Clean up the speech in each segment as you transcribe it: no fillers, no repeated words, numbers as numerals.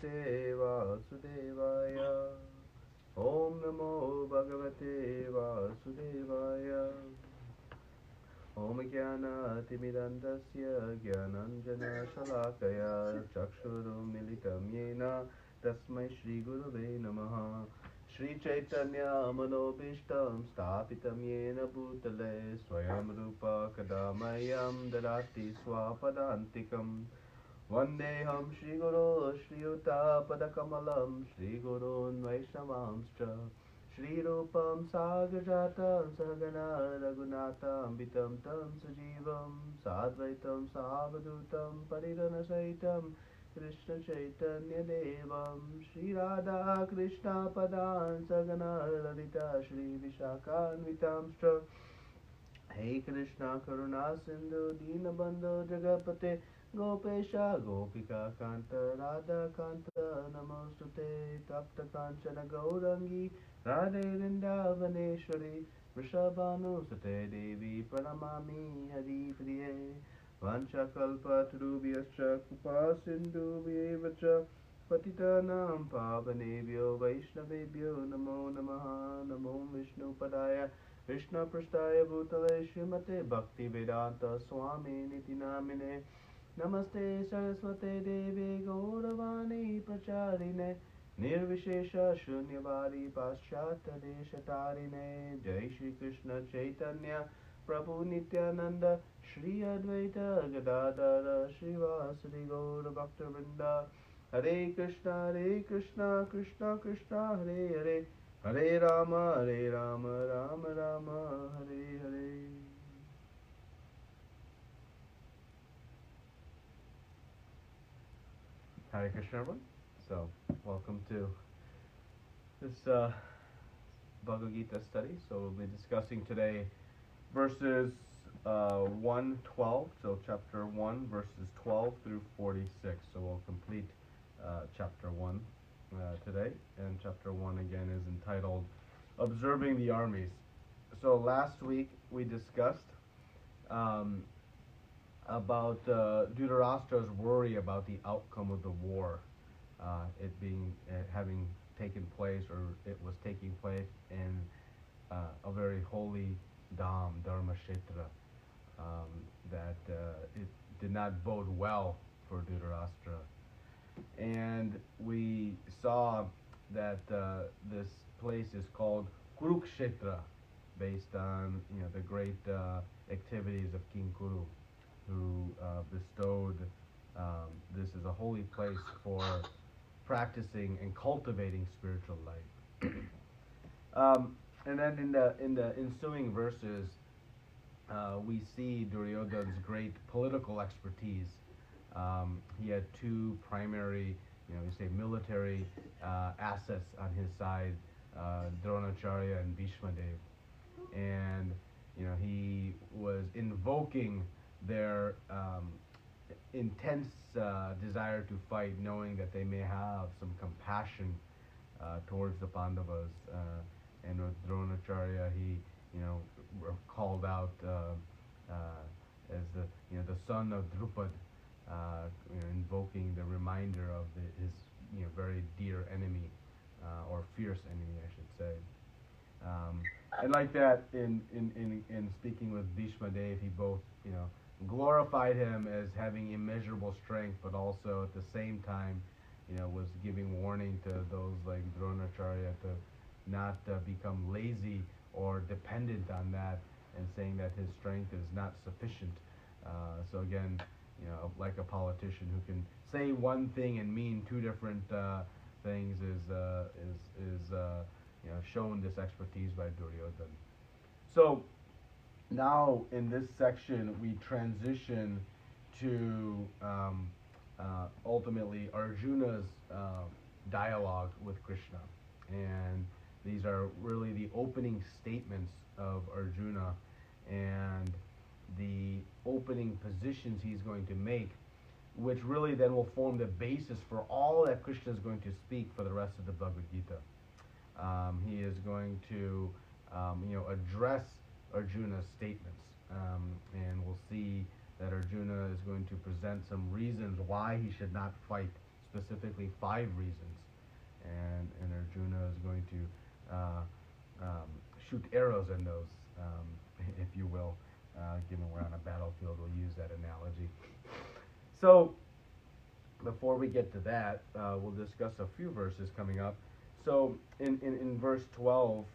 Bhagavate Vasudevaya. Om Namo Bhagavate Vasudevaya. Om Jnana Timidandasya Jnananjana Shalakaya Chakshurum Militam Yena Tasmai Shri Gurave Namaha. Shri Chaitanya Manobishtam Stapitam Yena Bhutale Swayam Rupa Kadamayam Dadati Swapadantikam. Vandeham Shri Guru Shri Yuta Padakamalam Shri Gurun Vaishnavamscha Shri Rupam Sagrajatam Sahagana Raghunatam Vitam Tam Sajivam Sadvaitam Savadutam Parirana Saitam Krishna Chaitanya Devam Shri Radha Krishna Padan Sagana Lalita Shri Vishakhanvitamscha Hey Krishna Karuna Sindhu Dinabandhu Jagapate Gopesha Gopika Kanta Radha Kanta Namostute Tapta Kanchana Gaurangi Radhe Vrindavaneshwari Vrishabhanu Sute Devi Pranamami Hari Priye Vanchakalpatarubhyascha Kupa Sindhu Vyevacha Patitanam Pavanebhyo Vaishnavebhyo Namo Namaha Namo Vishnu Padaya Krishna Prasthaya Bhutale Srimate Bhakti Vedanta Swami Niti Namine Namaste Saraswate Devi Gauravani Pracharine Nirvishesha Shunyavadi Paschata Deshatarine Jai Shri Krishna Chaitanya Prabhu Nityananda Shri Advaita Gadadara Srivasadi Gaura Bhakta Hare Krishna Krishna Krishna Hare Hare Hare Rama, Rama Rama, Hare Hare. Hare Krishna, everyone. So, welcome to this Bhagavad Gita study. So, we'll be discussing today verses 1:12. So, chapter 1, verses 12 through 46. So, we'll complete chapter 1 today. And chapter 1 again is entitled Observing the Armies. So last week we discussed about Dhritarashtra's worry about the outcome of the war, it being having taken place, or it was taking place in a very holy Dham, Dharma Kshetra, that it did not bode well for Dhritarashtra. And we saw that this place is called Kurukshetra, based on the great activities of King Kuru, who bestowed this is a holy place for practicing and cultivating spiritual life. And then in the ensuing verses, we see Duryodhana's great political expertise. He had two primary, we say military assets on his side, Dronacharya and Bhishmadev. And, he was invoking their intense desire to fight, knowing that they may have some compassion towards the Pandavas. And with Dronacharya, he, called out as the son of Drupad, invoking the reminder of his very dear enemy, or fierce enemy, I should say. And like that, in speaking with Bhishmadev, he both glorified him as having immeasurable strength, but also at the same time was giving warning to those like Dronacharya to not become lazy or dependent on that, and saying that his strength is not sufficient. So again, like a politician who can say one thing and mean two different things is shown this expertise by Duryodhana. So now in this section we transition to ultimately Arjuna's dialogue with Krishna, and these are really the opening statements of Arjuna and the opening positions he's going to make, which really then will form the basis for all that Krishna is going to speak for the rest of the Bhagavad Gita. He is going to address Arjuna's statements, and we'll see that Arjuna is going to present some reasons why he should not fight specifically 5 reasons, and Arjuna is going to shoot arrows in those, if you will. Given we're on a battlefield, we'll use that analogy. So, before we get to that, we'll discuss a few verses coming up. So, in verse 12,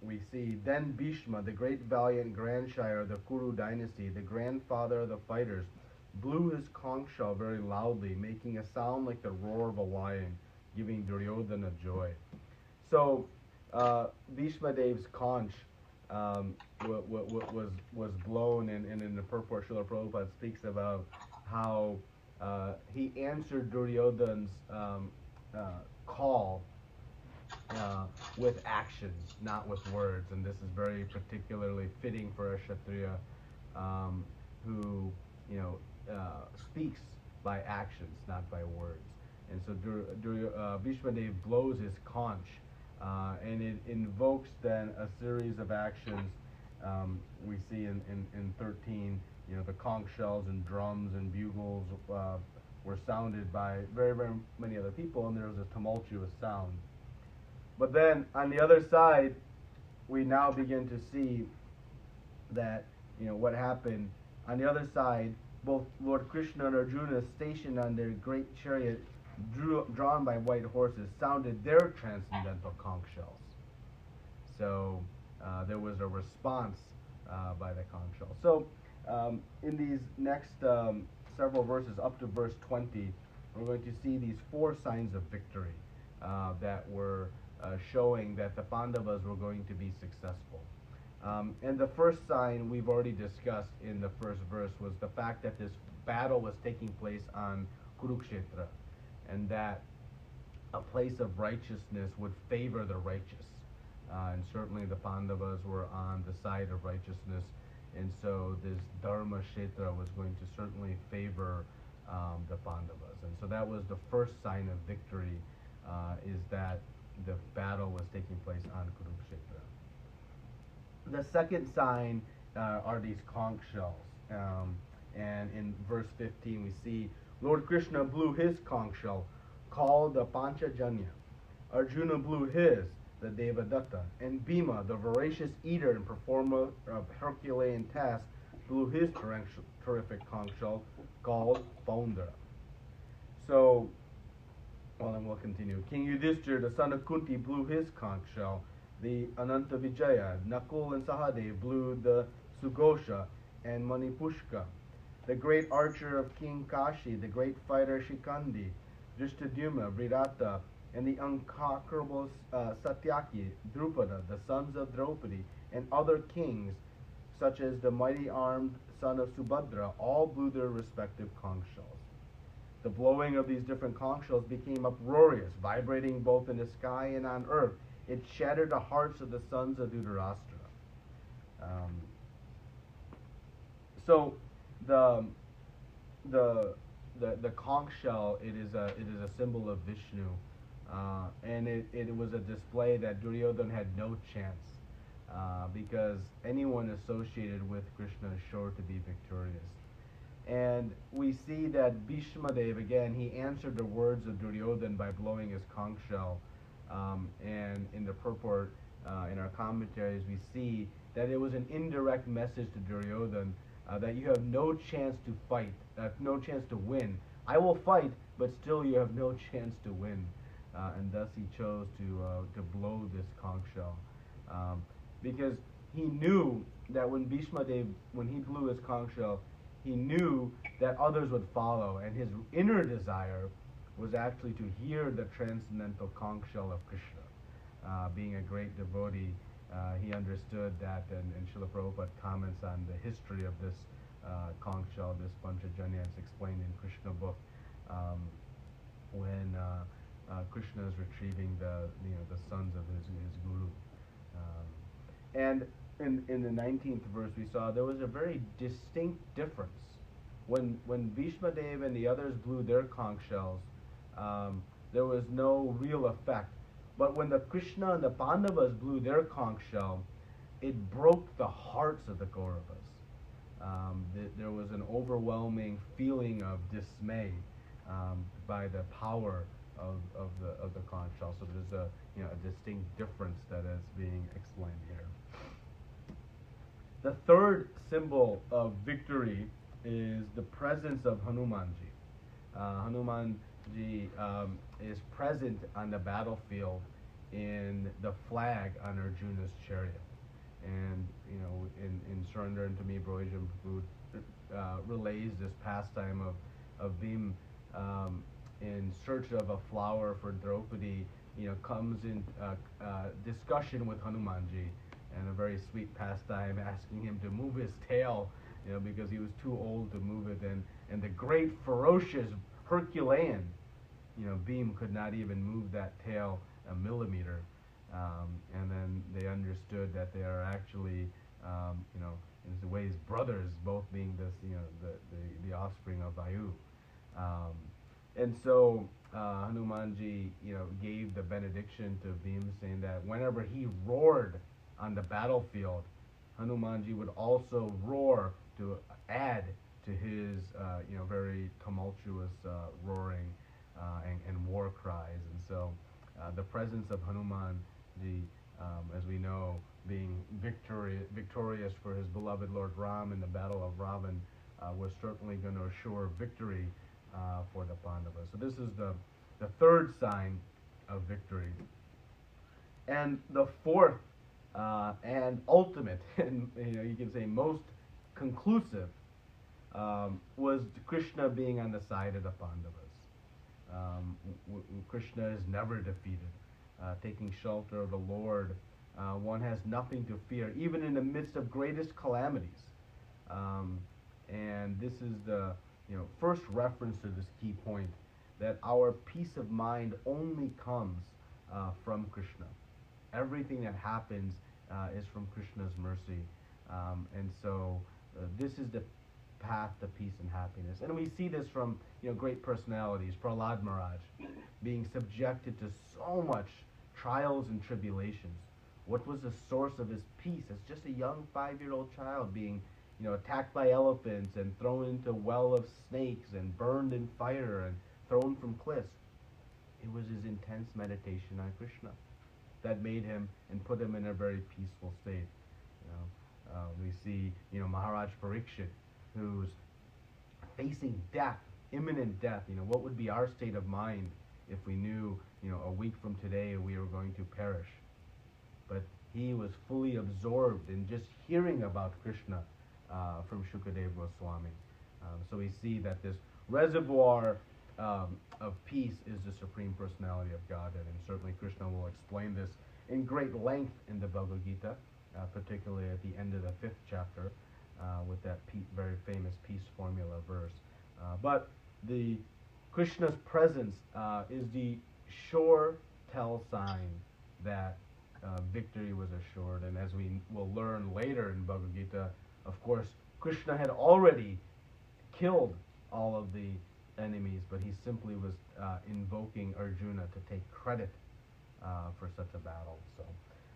we see, Then Bhishma, the great valiant grandsire of the Kuru dynasty, the grandfather of the fighters, blew his conch shell very loudly, making a sound like the roar of a lion, giving Duryodhana joy. So, Bhishma Dev's conch was blown, and in the purport, Srila Prabhupada speaks about how he answered Duryodhana's call with actions, not with words, and this is very particularly fitting for a Kshatriya who, speaks by actions, not by words. And so Bhishma Dev blows his conch, and it invokes then a series of actions. We see in 13, the conch shells and drums and bugles were sounded by very, very many other people, and there was a tumultuous sound. But then, on the other side, we now begin to see that, what happened. On the other side, both Lord Krishna and Arjuna, stationed on their great chariot, drawn by white horses, sounded their transcendental conch shells. So, there was a response by the conch shell. So, in these next several verses, up to verse 20, we're going to see these 4 signs of victory that were showing that the Pandavas were going to be successful. And the first sign we've already discussed in the first verse was the fact that this battle was taking place on Kurukshetra, and that a place of righteousness would favor the righteous. And certainly the Pandavas were on the side of righteousness, and so this Dharma Kshetra was going to certainly favor the Pandavas. And so that was the first sign of victory, is that the battle was taking place on Kurukshetra. The second sign are these conch shells. And in verse 15 we see Lord Krishna blew his conch shell, called the Panchajanya. Arjuna blew his, the Devadatta. And Bhima, the voracious eater and performer of Herculean tasks, blew his terrific conch shell, called Paundara. So, well, then we'll continue. King Yudhishthira, the son of Kunti, blew his conch shell. The Ananta Vijaya, Nakul and Sahadev blew the Sugosha and Manipushka. The great archer of King Kashi, the great fighter Shikandi, Drishtadyumna, Virata, and the unconquerable Satyaki, Drupada, the sons of Draupadi, and other kings, such as the mighty armed son of Subhadra, all blew their respective conch shells. The blowing of these different conch shells became uproarious, vibrating both in the sky and on earth. It shattered the hearts of the sons of Dhritarashtra. So the conch shell, it is a symbol of Vishnu, and it was a display that Duryodhana had no chance, because anyone associated with Krishna is sure to be victorious. And we see that Bhishma Dev, again, he answered the words of Duryodhana by blowing his conch shell. And in the purport, in our commentaries, we see that it was an indirect message to Duryodhana that you have no chance to fight, no chance to win. I will fight, but still you have no chance to win. And thus he chose to blow this conch shell, because he knew that when Bhishma Dev, when he blew his conch shell, he knew that others would follow, and his inner desire was actually to hear the transcendental conch shell of Krishna. Being a great devotee, he understood that, and Srila Prabhupada comments on the history of this conch shell, this Panchajanya, is explained in Krishna book, when Krishna is retrieving the sons of his guru. And in the 19th verse we saw there was a very distinct difference. When Bhishma Dev and the others blew their conch shells, there was no real effect. But when the Krishna and the Pandavas blew their conch shell, it broke the hearts of the Kauravas. There was an overwhelming feeling of dismay by the power of the conch shell. So there's a distinct difference that is being explained here. The third symbol of victory is the presence of Hanumanji. Hanumanji is present on the battlefield in the flag on Arjuna's chariot. And, in Surrender Unto Me, Broijam relays this pastime of Bhim in search of a flower for Draupadi, comes in discussion with Hanumanji, and a very sweet pastime, asking him to move his tail, because he was too old to move it, and the great ferocious Herculean, Bhim could not even move that tail a millimeter, and then they understood that they are actually, in the ways brothers, both being this, the offspring of Vayu. And so Hanumanji, gave the benediction to Bhim, saying that whenever he roared on the battlefield, Hanumanji would also roar to add to his, very tumultuous roaring and war cries. And so the presence of Hanumanji, as we know, being victorious for his beloved Lord Ram in the battle of Ravan, was certainly going to assure victory for the Pandavas. So this is the third sign of victory. And the fourth and ultimate, and you can say most conclusive, was Krishna being on the side of the Pandavas. Krishna is never defeated. Taking shelter of the Lord, one has nothing to fear, even in the midst of greatest calamities. And this is the first reference to this key point, that our peace of mind only comes from Krishna. Everything that happens is from Krishna's mercy. And so this is the path to peace and happiness. And we see this from great personalities. Prahlad Maharaj being subjected to so much trials and tribulations. What was the source of his peace as just a young 5-year-old child being attacked by elephants and thrown into a well of snakes and burned in fire and thrown from cliffs? It was his intense meditation on Krishna that made him and put him in a very peaceful state. We see Maharaj Parikshit, who's facing death, imminent death. What would be our state of mind if we knew a week from today we were going to perish? But he was fully absorbed in just hearing about Krishna from Shukadev Goswami. So we see that this reservoir of peace is the Supreme Personality of Godhead, and certainly Krishna will explain this in great length in the Bhagavad Gita, particularly at the end of the 5th chapter, with that very famous peace formula verse. But the Krishna's presence is the sure tell sign that victory was assured. And as we will learn later in Bhagavad Gita, of course, Krishna had already killed all of the enemies, but he simply was invoking Arjuna to take credit for such a battle. So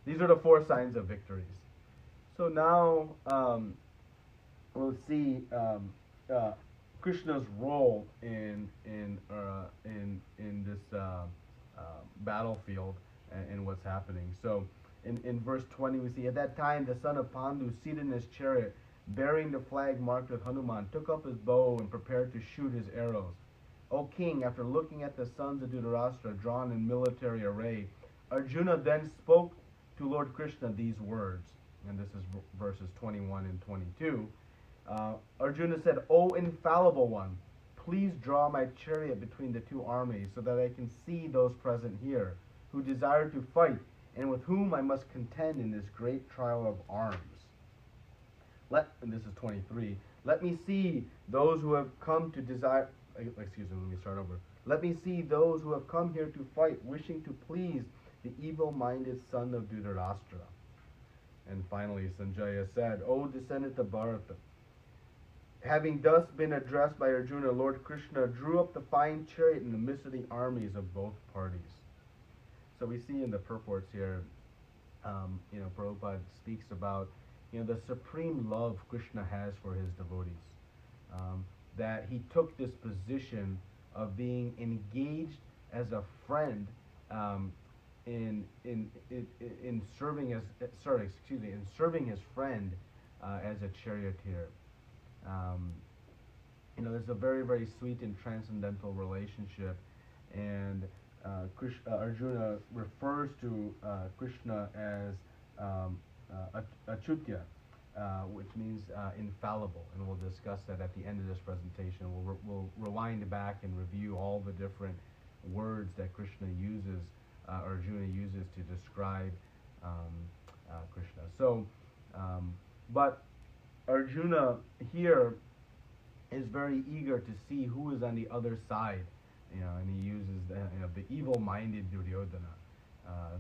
these are the 4 signs of victories. So now we'll see Krishna's role in this battlefield and what's happening. So in verse 20 we see, at that time the son of Pandu, seated in his chariot, bearing the flag marked with Hanuman, took up his bow and prepared to shoot his arrows. O king, after looking at the sons of Dhritarashtra drawn in military array, Arjuna then spoke to Lord Krishna these words, and this is verses 21 and 22. Arjuna said, O infallible one, please draw my chariot between the 2 armies, so that I can see those present here, who desire to fight, and with whom I must contend in this great trial of arms. And this is 23. Let me see those who have come to desire... Excuse me, let me start over. Let me see those who have come here to fight, wishing to please the evil-minded son of Dhritarashtra. And finally, Sanjaya said, O descendant of Bharata, having thus been addressed by Arjuna, Lord Krishna drew up the fine chariot in the midst of the armies of both parties. So we see in the purports here, Prabhupada speaks about the supreme love Krishna has for his devotees. That he took this position of being engaged as a friend, um, in serving as in serving his friend as a charioteer. Um, there's a very, very sweet and transcendental relationship, and Arjuna refers to Krishna as Achutya, which means infallible, and we'll discuss that at the end of this presentation. We'll rewind back and review all the different words that Krishna uses, Arjuna uses to describe Krishna. So, but Arjuna here is very eager to see who is on the other side, and he uses the evil-minded Duryodhana.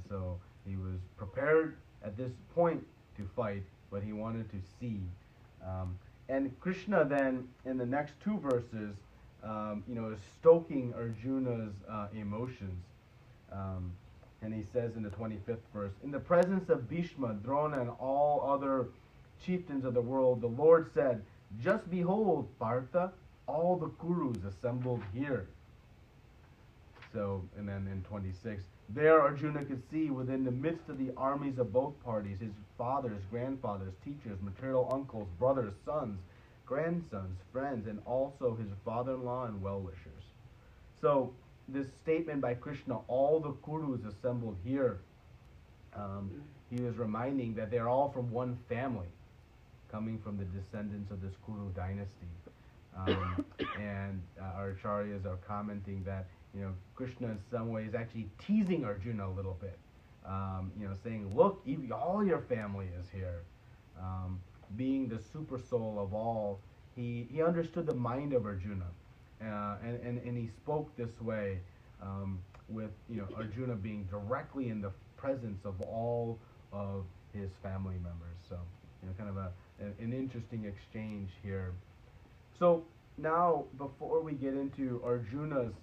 So he was prepared at this point to fight, but he wanted to see. And Krishna then, in the next two verses, is stoking Arjuna's emotions. And he says in the 25th verse, "In the presence of Bhishma, Drona, and all other chieftains of the world, the Lord said, 'Just behold, Partha, all the Kurus assembled here.'" So, and then in 26, "There Arjuna could see within the midst of the armies of both parties his fathers, grandfathers, teachers, maternal uncles, brothers, sons, grandsons, friends, and also his father-in-law and well-wishers." So, this statement by Krishna, "all the Kurus assembled here," he was reminding that they're all from one family, coming from the descendants of this Kuru dynasty. And our acharyas are commenting that Krishna in some ways actually teasing Arjuna a little bit, saying, "Look, all your family is here." Being the super soul of all, he understood the mind of Arjuna, and he spoke this way, with Arjuna being directly in the presence of all of his family members. So kind of an interesting exchange here. So now, before we get into Arjuna's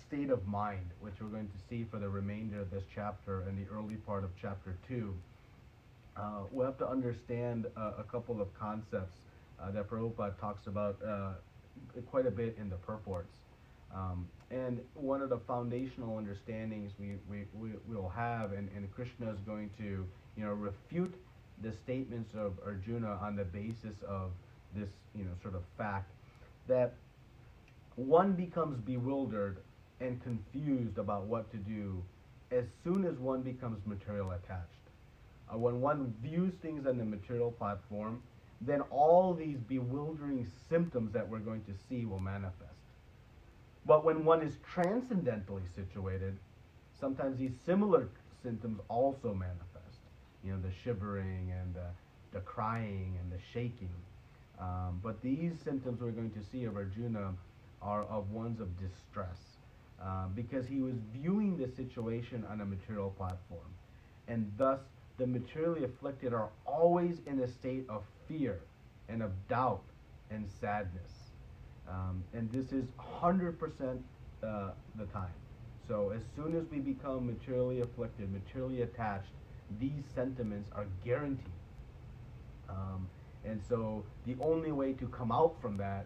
state of mind, which we're going to see for the remainder of this chapter and the early part of chapter 2, we'll have to understand a couple of concepts that Prabhupada talks about quite a bit in the purports. And one of the foundational understandings we'll have, and Krishna is going to refute the statements of Arjuna on the basis of this sort of fact, that one becomes bewildered and confused about what to do as soon as one becomes material attached. When one views things on the material platform, then all these bewildering symptoms that we're going to see will manifest. But when one is transcendentally situated, sometimes these similar symptoms also manifest. The shivering and the crying and the shaking. But these symptoms we're going to see of Arjuna are of ones of distress, because he was viewing the situation on a material platform. And thus, the materially afflicted are always in a state of fear and of doubt and sadness. And this is 100% the time. So as soon as we become materially afflicted, materially attached, these sentiments are guaranteed. And so the only way to come out from that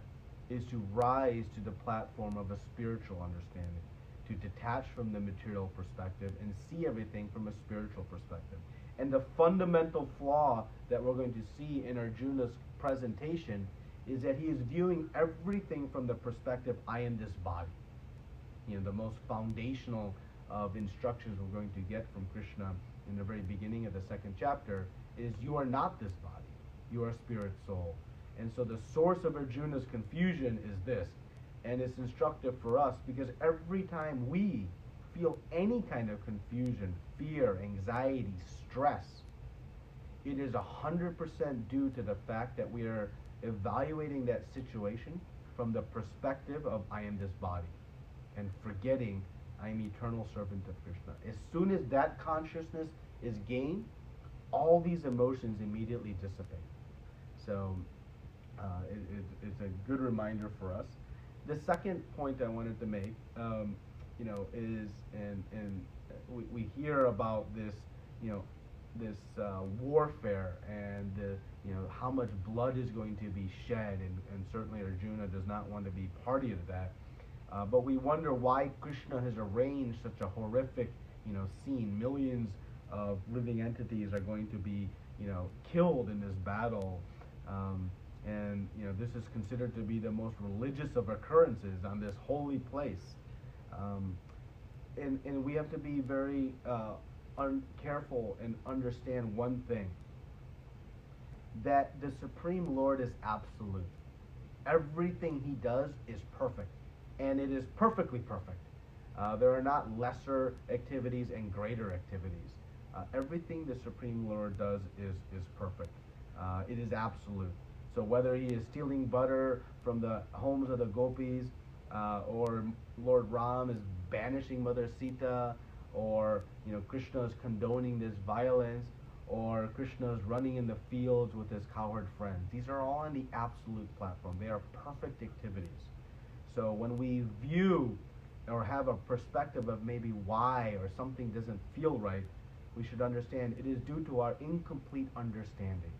is to rise to the platform of a spiritual understanding, to detach from the material perspective and see everything from a spiritual perspective. And the fundamental flaw that we're going to see in Arjuna's presentation is that he is viewing everything from the perspective, I am this body. The most foundational of instructions we're going to get from Krishna in the very beginning of the second chapter is, you are not this body, you are spirit soul. And so the source of Arjuna's confusion is this, and it's instructive for us because every time we feel any kind of confusion, fear, anxiety, stress, it is 100% due to the fact that we are evaluating that situation from the perspective of, I am this body, and forgetting I am eternal servant of Krishna. As soon as that consciousness is gained, all these emotions immediately dissipate. So it's a good reminder for us. The second point I wanted to make, is, and we hear about this, this warfare and how much blood is going to be shed, and certainly Arjuna does not want to be party to that. But we wonder why Krishna has arranged such a horrific, scene. Millions of living entities are going to be, killed in this battle. And this is considered to be the most religious of occurrences on this holy place. Um, and we have to be very careful and understand one thing, that the Supreme Lord is absolute. Everything he does is perfect, and it is perfectly perfect. There are not lesser activities and greater activities. Everything the Supreme Lord does is perfect. It is absolute. So whether he is stealing butter from the homes of the gopis, or Lord Ram is banishing Mother Sita, or Krishna is condoning this violence, or Krishna is running in the fields with his cowherd friends. These are all on the absolute platform. They are perfect activities. So when we view or have a perspective of maybe why or something doesn't feel right, we should understand it is due to our incomplete understanding.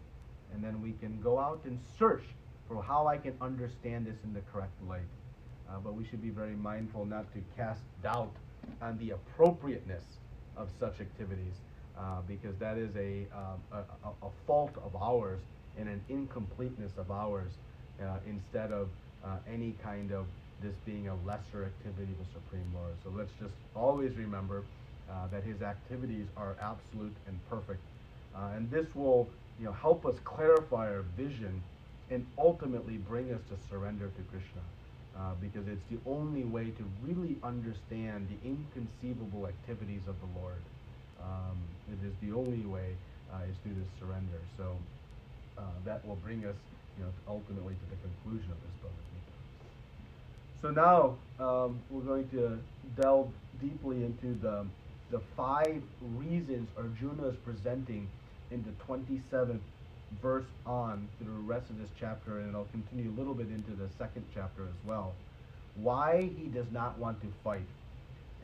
And then we can go out and search for how I can understand this in the correct light. But we should be very mindful not to cast doubt on the appropriateness of such activities, because that is a fault of ours and an incompleteness of ours, instead of any kind of this being a lesser activity of the Supreme Lord. So let's just always remember that his activities are absolute and perfect, and this will help us clarify our vision and ultimately bring us to surrender to Krishna, because it's the only way to really understand the inconceivable activities of the Lord. It is the only way is through this surrender. So that will bring us ultimately to the conclusion of this Bhagavad Gita. So now we're going to delve deeply into the 5 reasons Arjuna is presenting in the 27th verse on through the rest of this chapter, and I'll continue a little bit into the 2nd chapter as well, why he does not want to fight.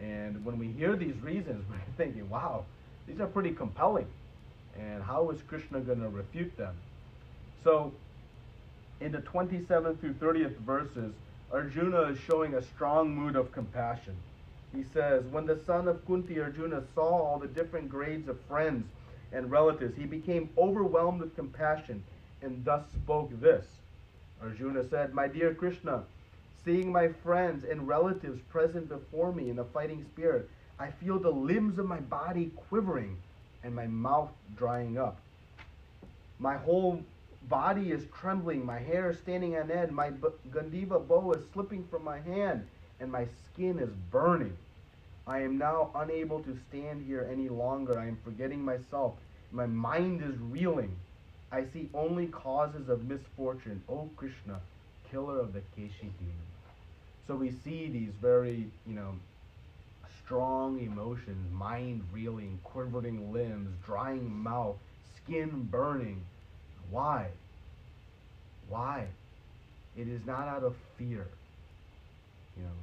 And when we hear these reasons, we're thinking, wow, these are pretty compelling, and how is Krishna going to refute them? So in the 27th through 30th verses, Arjuna is showing a strong mood of compassion. He says, when the son of Kunti, Arjuna, saw all the different grades of friends and relatives, he became overwhelmed with compassion and thus spoke this. Arjuna said, my dear Krishna, seeing my friends and relatives present before me in a fighting spirit, I feel the limbs of my body quivering and my mouth drying up. My whole body is trembling, my hair is standing on end, my Gandiva bow is slipping from my hand, and my skin is burning. I am now unable to stand here any longer. I am forgetting myself. My mind is reeling. I see only causes of misfortune. O Krishna, killer of the Keshi demon. So we see these very, strong emotions, mind reeling, quivering limbs, drying mouth, skin burning. Why? Why? It is not out of fear.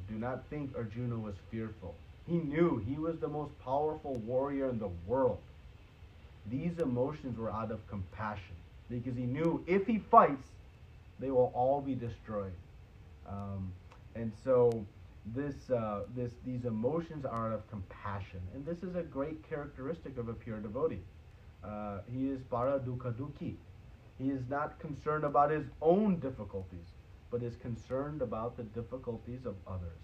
Do not think Arjuna was fearful. He knew he was the most powerful warrior in the world. These emotions were out of compassion, because he knew if he fights, they will all be destroyed. And so these emotions are out of compassion, and this is a great characteristic of a pure devotee. He is para dukkha dukhi. He is not concerned about his own difficulties, but is concerned about the difficulties of others.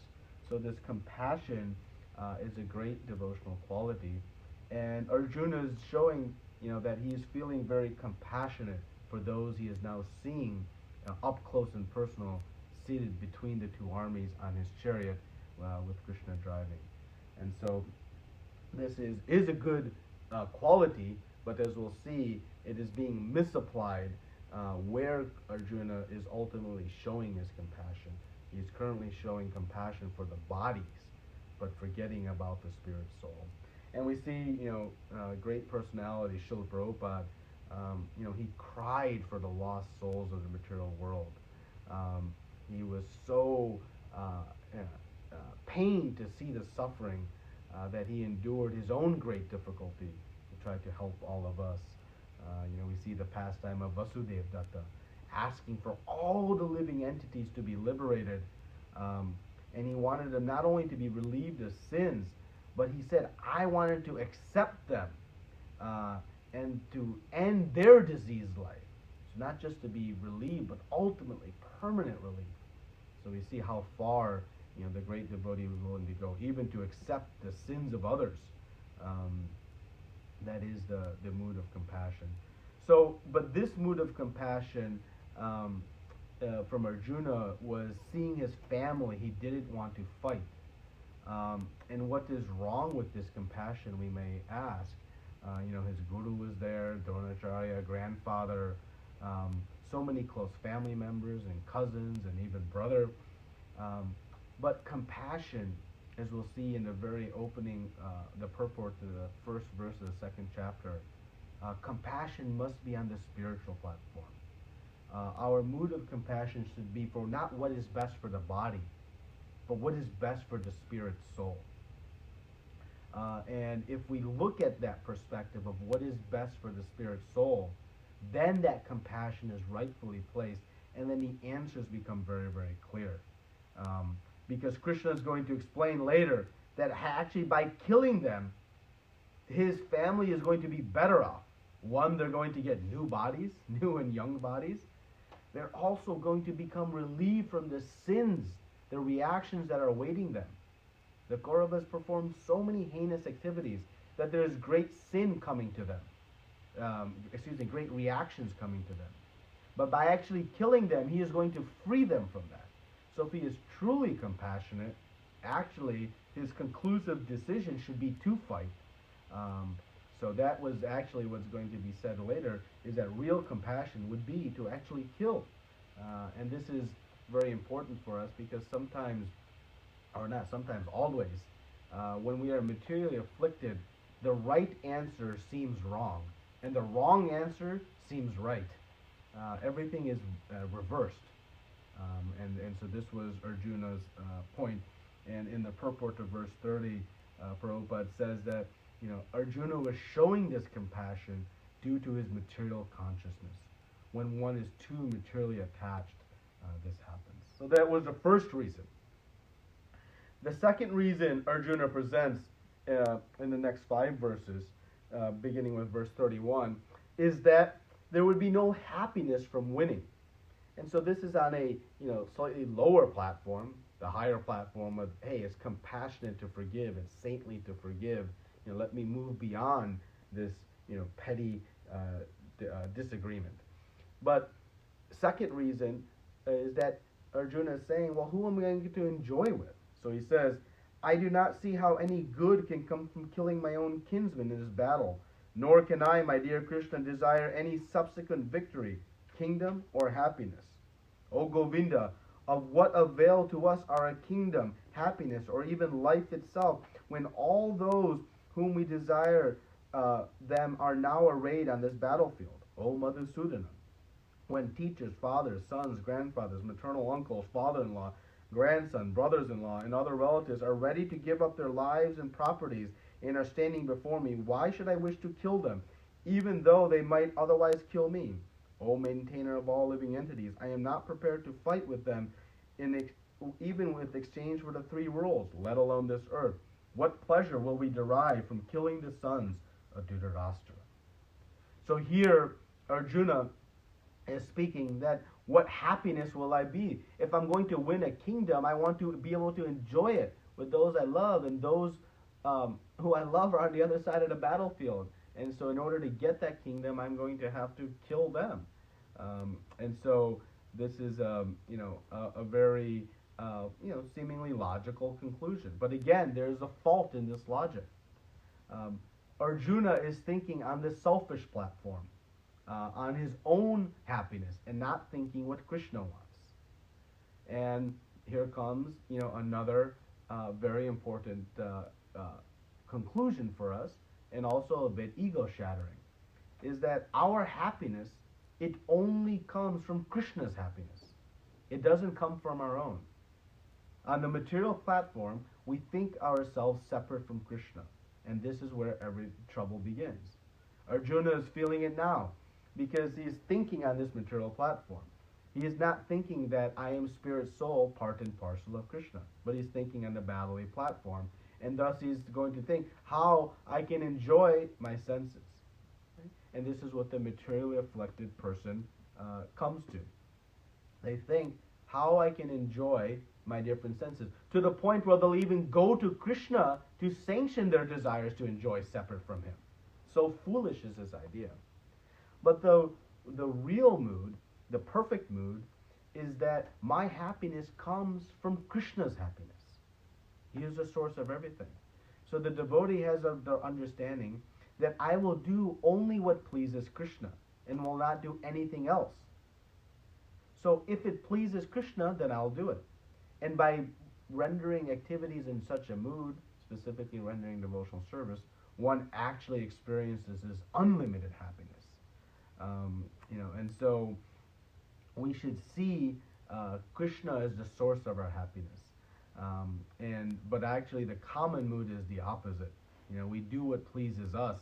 So this compassion is a great devotional quality, and Arjuna is showing, that he is feeling very compassionate for those he is now seeing up close and personal, seated between the two armies on his chariot, with Krishna driving. And so this is a good quality, but as we'll see, it is being misapplied where Arjuna is ultimately showing his compassion. He is currently showing compassion for the bodies, but forgetting about the spirit soul. And we see, great personality, Srila Prabhupada, he cried for the lost souls of the material world. He was so pained to see the suffering that he endured his own great difficulty to try to help all of us. We see the pastime of Vasudev Datta asking for all the living entities to be liberated. And he wanted them not only to be relieved of sins, but he said, I wanted to accept them and to end their diseased life. So not just to be relieved, but ultimately permanent relief. So we see how far the great devotee was willing to go, even to accept the sins of others. That is the mood of compassion. So, but this mood of compassion from Arjuna was seeing his family he didn't want to fight. And what is wrong with this compassion, we may ask. His guru was there, Dronacharya, grandfather, so many close family members and cousins and even brother. But compassion, as we'll see in the very opening, the purport to the first verse of the second chapter, compassion must be on the spiritual platform. Our mood of compassion should be for not what is best for the body, but what is best for the spirit soul. And if we look at that perspective of what is best for the spirit soul, then that compassion is rightfully placed, and then the answers become very, very clear. Because Krishna is going to explain later that actually by killing them, his family is going to be better off. One, they're going to get new bodies, new and young bodies. They're also going to become relieved from the sins, the reactions that are awaiting them. The Kauravas performed so many heinous activities that there is great sin coming to them. Great reactions coming to them. But by actually killing them, he is going to free them from that. So if he is truly compassionate, actually his conclusive decision should be to fight. So that was actually what's going to be said later, is that real compassion would be to actually kill. And this is very important for us because sometimes, or not sometimes, always, when we are materially afflicted, the right answer seems wrong, and the wrong answer seems right. Everything is reversed. And so this was Arjuna's point. And in the purport of verse 30, Prabhupada says that Arjuna was showing this compassion due to his material consciousness. When one is too materially attached, this happens. So that was the first reason. The second reason Arjuna presents in the next 5 verses, beginning with verse 31, is that there would be no happiness from winning. And so this is on a slightly lower platform. The higher platform of, hey, it's compassionate to forgive, it's saintly to forgive. Let me move beyond this petty disagreement. But second reason is that Arjuna is saying, well, who am I going to enjoy with? So he says, I do not see how any good can come from killing my own kinsman in this battle, nor can I, my dear Krishna, desire any subsequent victory, kingdom, or happiness. O Govinda, of what avail to us are a kingdom, happiness, or even life itself, when all those whom we desire them are now arrayed on this battlefield? O Madhusudana, when teachers, fathers, sons, grandfathers, maternal uncles, father-in-law, grandson, brothers-in-law, and other relatives are ready to give up their lives and properties and are standing before me, why should I wish to kill them, even though they might otherwise kill me? O maintainer of all living entities, I am not prepared to fight with them, even with exchange for the 3 worlds, let alone this earth. What pleasure will we derive from killing the sons of Dhritarashtra? So here, Arjuna is speaking that what happiness will I be? If I'm going to win a kingdom, I want to be able to enjoy it with those I love, and those who I love are on the other side of the battlefield. And so in order to get that kingdom, I'm going to have to kill them. And so this is a very seemingly logical conclusion. But again, there's a fault in this logic. Arjuna is thinking on the selfish platform, on his own happiness, and not thinking what Krishna wants. And here comes another very important conclusion for us, and also a bit ego-shattering, is that our happiness, it only comes from Krishna's happiness. It doesn't come from our own. On the material platform, we think ourselves separate from Krishna, and this is where every trouble begins. Arjuna is feeling it now, because he is thinking on this material platform. He is not thinking that I am spirit soul, part and parcel of Krishna, but he's thinking on the bodily platform, and thus he's going to think how I can enjoy my senses. Right? And this is what the materially afflicted person comes to. They think how I can enjoy my different senses, to the point where they'll even go to Krishna to sanction their desires to enjoy separate from him. So foolish is this idea. But the real mood, the perfect mood, is that my happiness comes from Krishna's happiness. He is the source of everything. So the devotee has the understanding that I will do only what pleases Krishna and will not do anything else. So if it pleases Krishna, then I'll do it. And by rendering activities in such a mood, specifically rendering devotional service, one actually experiences this unlimited happiness. And so we should see Krishna as the source of our happiness. But actually the common mood is the opposite. We do what pleases us,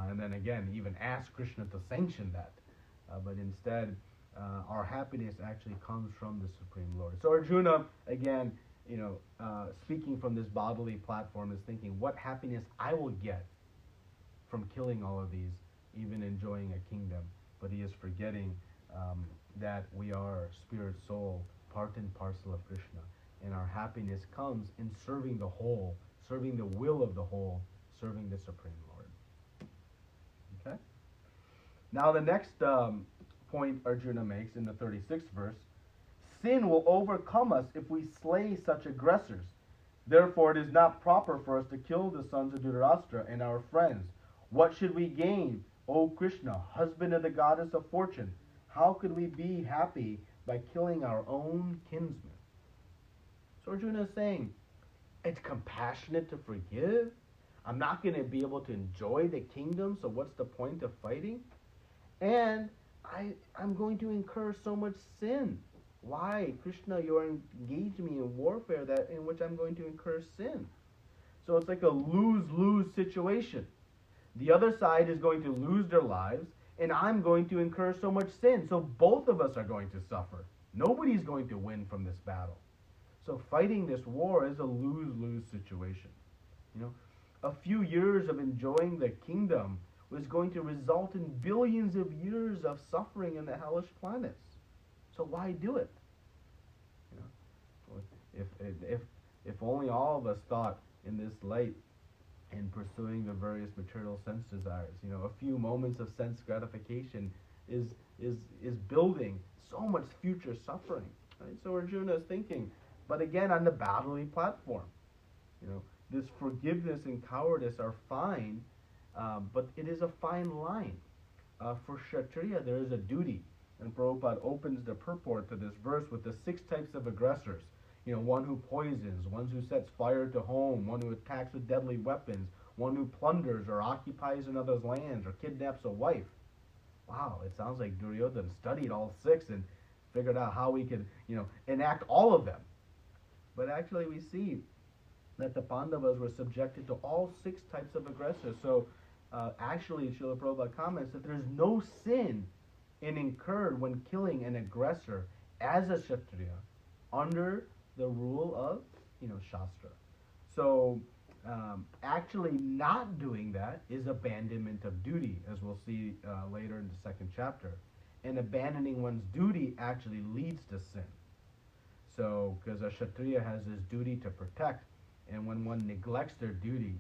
and then again, even ask Krishna to sanction that. But instead, our happiness actually comes from the Supreme Lord. So Arjuna, again, speaking from this bodily platform, is thinking what happiness I will get from killing all of these, even enjoying a kingdom. But he is forgetting that we are spirit soul, part and parcel of Krishna. And our happiness comes in serving the whole, serving the will of the whole, serving the Supreme Lord. Okay? Now the next point Arjuna makes in the 36th verse, sin will overcome us if we slay such aggressors. Therefore it is not proper for us to kill the sons of Dhritarashtra and our friends. What should we gain, O Krishna, husband of the goddess of fortune? How could we be happy by killing our own kinsmen? So Arjuna is saying, it's compassionate to forgive. I'm not going to be able to enjoy the kingdom, so what's the point of fighting? And I'm going to incur so much sin. Why? Krishna, you are engaging me in warfare in which I'm going to incur sin. So it's like a lose-lose situation. The other side is going to lose their lives, and I'm going to incur so much sin. So both of us are going to suffer. Nobody's going to win from this battle. So fighting this war is a lose-lose situation. A few years of enjoying the kingdom was going to result in billions of years of suffering in the hellish planets. So why do it? If only all of us thought in this light in pursuing the various material sense desires, a few moments of sense gratification is building so much future suffering. Right? So Arjuna is thinking, but again on the bodily platform, this forgiveness and cowardice are fine, but it is a fine line. For Kshatriya, there is a duty. And Prabhupada opens the purport to this verse with the 6 types of aggressors. One who poisons, one who sets fire to home, one who attacks with deadly weapons, one who plunders or occupies another's lands or kidnaps a wife. Wow, it sounds like Duryodhana studied all 6 and figured out how we could, enact all of them. But actually we see that the Pandavas were subjected to all 6 types of aggressors. So actually, Srila Prabhupada comments that there's no sin incurred when killing an aggressor as a Kshatriya under the rule of, Shastra. So actually not doing that is abandonment of duty, as we'll see later in the 2nd chapter. And abandoning one's duty actually leads to sin. So, because a Kshatriya has this duty to protect, and when one neglects their duty,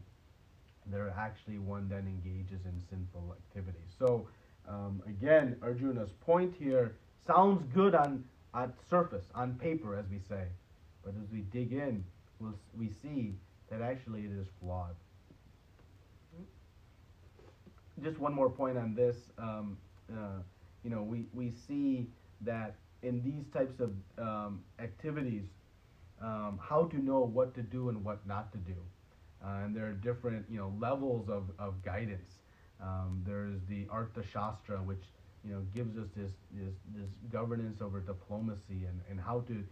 they're actually one that engages in sinful activities. So, again, Arjuna's point here sounds good on surface, on paper, as we say. But as we dig in, we see that actually it is flawed. Just one more point on this. We see that in these types of activities, how to know what to do and what not to do. And there are different, levels of guidance. There's the Artha Shastra, which, gives us this governance over diplomacy and how to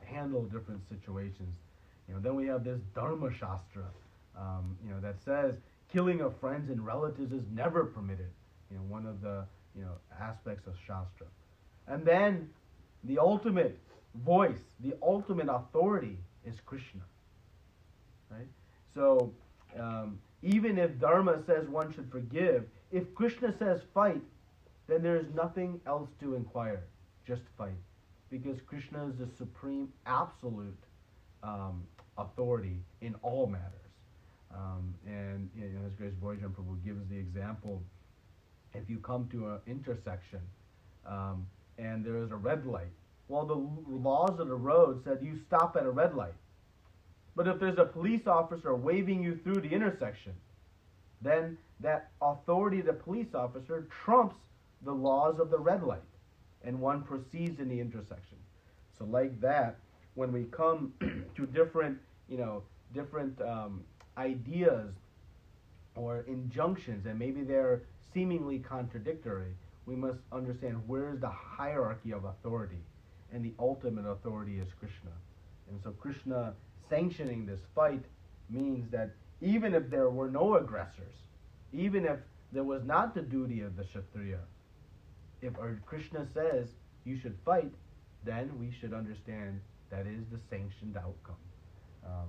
handle different situations. Then we have this Dharma Shastra, that says killing of friends and relatives is never permitted. One of the, aspects of Shastra. And then The ultimate voice, the ultimate authority is Krishna. Right? So, even if Dharma says one should forgive, if Krishna says fight, then there is nothing else to inquire. Just fight. Because Krishna is the supreme, absolute authority in all matters. And as Grace Boyjan Prabhu gives the example, if you come to an intersection and there is a red light, well, the laws of the road said you stop at a red light. But if there's a police officer waving you through the intersection, then that authority of the police officer trumps the laws of the red light, and one proceeds in the intersection. So like that, when we come to different ideas or injunctions, and maybe they're seemingly contradictory, we must understand where is the hierarchy of authority, and the ultimate authority is Krishna. And so Krishna sanctioning this fight means that even if there were no aggressors, even if there was not the duty of the Kshatriya, if Krishna says you should fight, then we should understand that is the sanctioned outcome,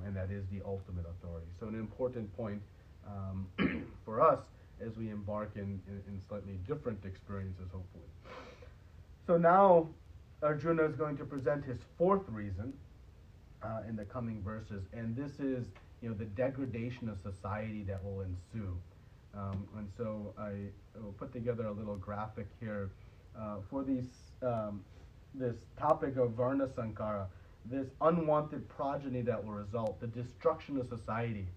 and that is the ultimate authority. So an important point for us as we embark in slightly different experiences, hopefully. So now Arjuna is going to present his fourth reason in the coming verses, and this is the degradation of society that will ensue. And so I will put together a little graphic here for this topic of Varna Sankara, this unwanted progeny that will result, the destruction of society.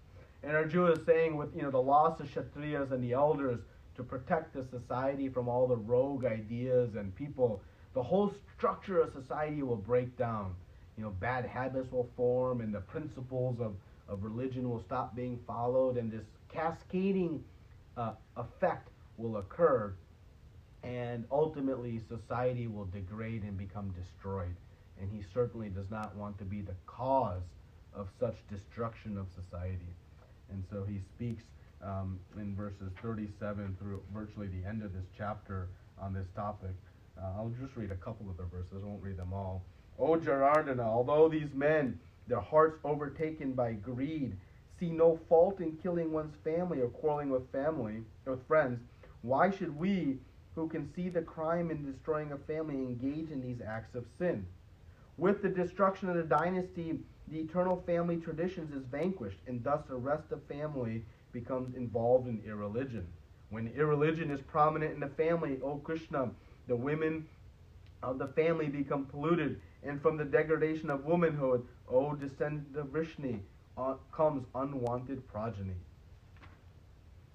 And Arjuna is saying with the loss of Kshatriyas and the elders to protect the society from all the rogue ideas and people, the whole structure of society will break down. Bad habits will form, and the principles of religion will stop being followed, and this cascading effect will occur, and ultimately society will degrade and become destroyed. And he certainly does not want to be the cause of such destruction of society. And so he speaks in verses 37 through virtually the end of this chapter on this topic. I'll just read a couple of the verses, I won't read them all. O Jarardana, although these men, their hearts overtaken by greed, see no fault in killing one's family or quarreling with friends, why should we, who can see the crime in destroying a family, engage in these acts of sin? With the destruction of the dynasty, the eternal family traditions is vanquished, and thus the rest of family becomes involved in irreligion. When irreligion is prominent in the family, O Krishna, the women of the family become polluted, and from the degradation of womanhood, O descendant of Vrishni, comes unwanted progeny.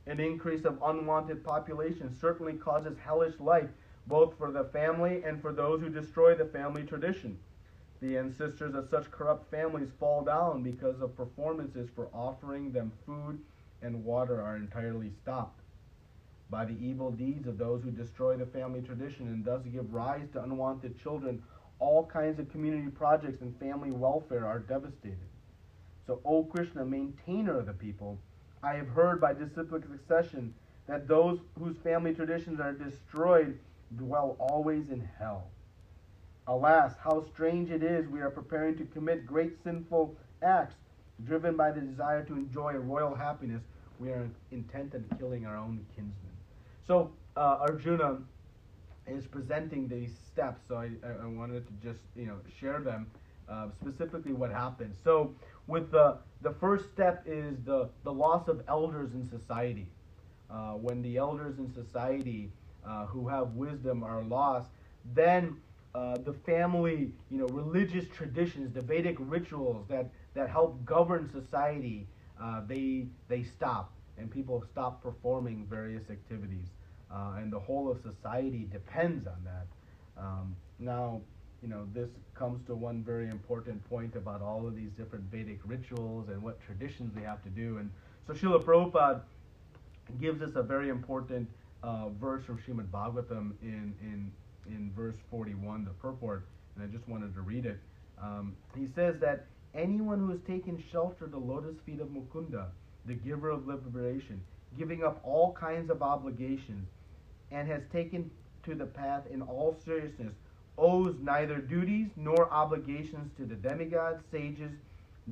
An increase of unwanted population certainly causes hellish life, both for the family and for those who destroy the family tradition. The ancestors of such corrupt families fall down because of performances for offering them food and water are entirely stopped. By the evil deeds of those who destroy the family tradition and thus give rise to unwanted children, all kinds of community projects and family welfare are devastated. So, O Krishna, maintainer of the people, I have heard by disciplic succession that those whose family traditions are destroyed dwell always in hell. Alas, how strange it is we are preparing to commit great sinful acts, driven by the desire to enjoy a royal happiness. We are intent on killing our own kinsmen. So Arjuna is presenting these steps. So I wanted to just share them, specifically what happens. So with the first step is the loss of elders in society. When the elders in society who have wisdom are lost, then the family, religious traditions, the Vedic rituals that help govern society, they stop, and people stop performing various activities, and the whole of society depends on that. Now, this comes to one very important point about all of these different Vedic rituals and what traditions we have to do. And so Srila Prabhupada gives us a very important verse from Srimad Bhagavatam in verse 41, the purport, and I just wanted to read it. He says that anyone who has taken shelter at the lotus feet of Mukunda, the giver of liberation, giving up all kinds of obligations, and has taken to the path in all seriousness, owes neither duties nor obligations to the demigods, sages,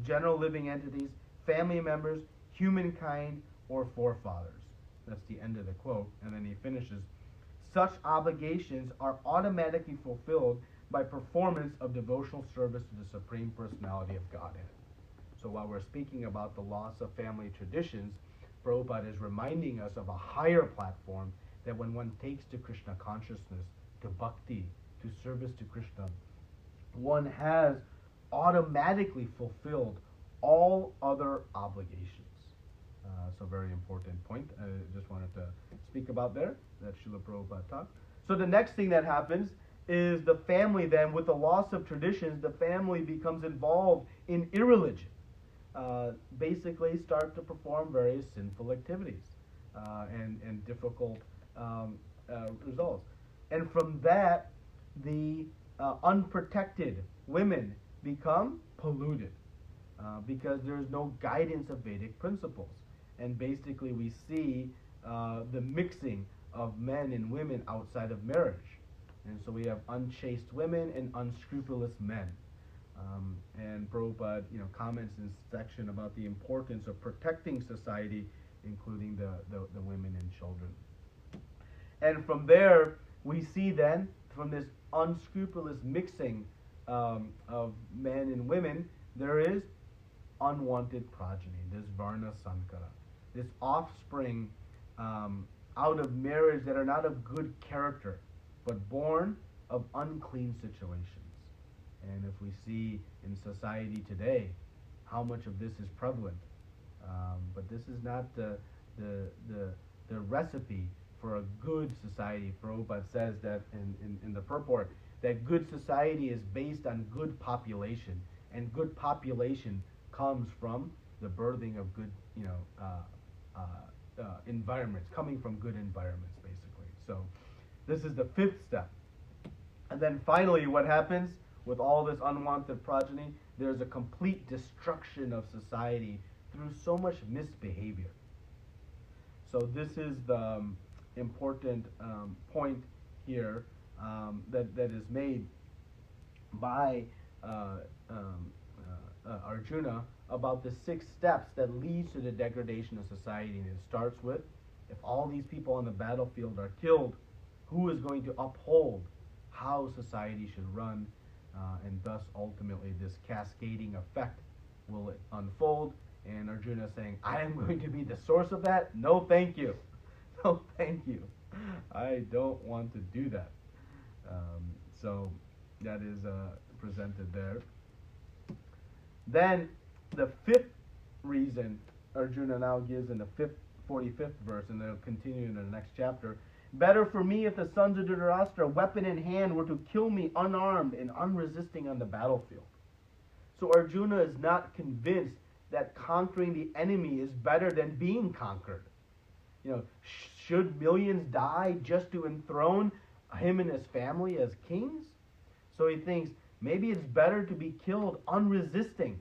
general living entities, family members, humankind, or forefathers. That's the end of the quote. And then he finishes, such obligations are automatically fulfilled by performance of devotional service to the Supreme Personality of Godhead. So while we're speaking about the loss of family traditions, Prabhupada is reminding us of a higher platform that when one takes to Krishna consciousness, to bhakti, to service to Krishna, one has automatically fulfilled all other obligations. So very important point. I just wanted to speak about there, that Srila Prabhupada taught. So the next thing that happens is the family then, with the loss of traditions, the family becomes involved in irreligion. Basically start to perform various sinful activities and difficult results. And from that, the unprotected women become polluted because there is no guidance of Vedic principles. And basically we see the mixing of men and women outside of marriage. And so we have unchaste women and unscrupulous men. And Prabhupada, comments in this section about the importance of protecting society, including the women and children. And from there, we see then, from this unscrupulous mixing of men and women, there is unwanted progeny, this varna sankara, this offspring out of marriage that are not of good character, but born of unclean situations. And if we see in society today how much of this is prevalent, but this is not the recipe for a good society. Prabhupada says that in the purport, that good society is based on good population, and good population comes from the birthing of good, environments, coming from good environments, basically. So this is the fifth step. And then finally, what happens with all this unwanted progeny? There's a complete destruction of society through so much misbehavior. So this is the important point here that is made by Arjuna about the 6 steps that leads to the degradation of society. And it starts with, if all these people on the battlefield are killed, who is going to uphold how society should run? And thus ultimately this cascading effect will unfold. And Arjuna saying, I am going to be the source of that? No, thank you. No, thank you. I don't want to do that. So that is presented there. Then the 5th reason Arjuna now gives in the 45th verse, and they'll continue in the next chapter. Better for me if the sons of Dhritarashtra, weapon in hand, were to kill me unarmed and unresisting on the battlefield. So Arjuna is not convinced that conquering the enemy is better than being conquered. Should millions die just to enthrone him and his family as kings? So he thinks maybe it's better to be killed unresisting.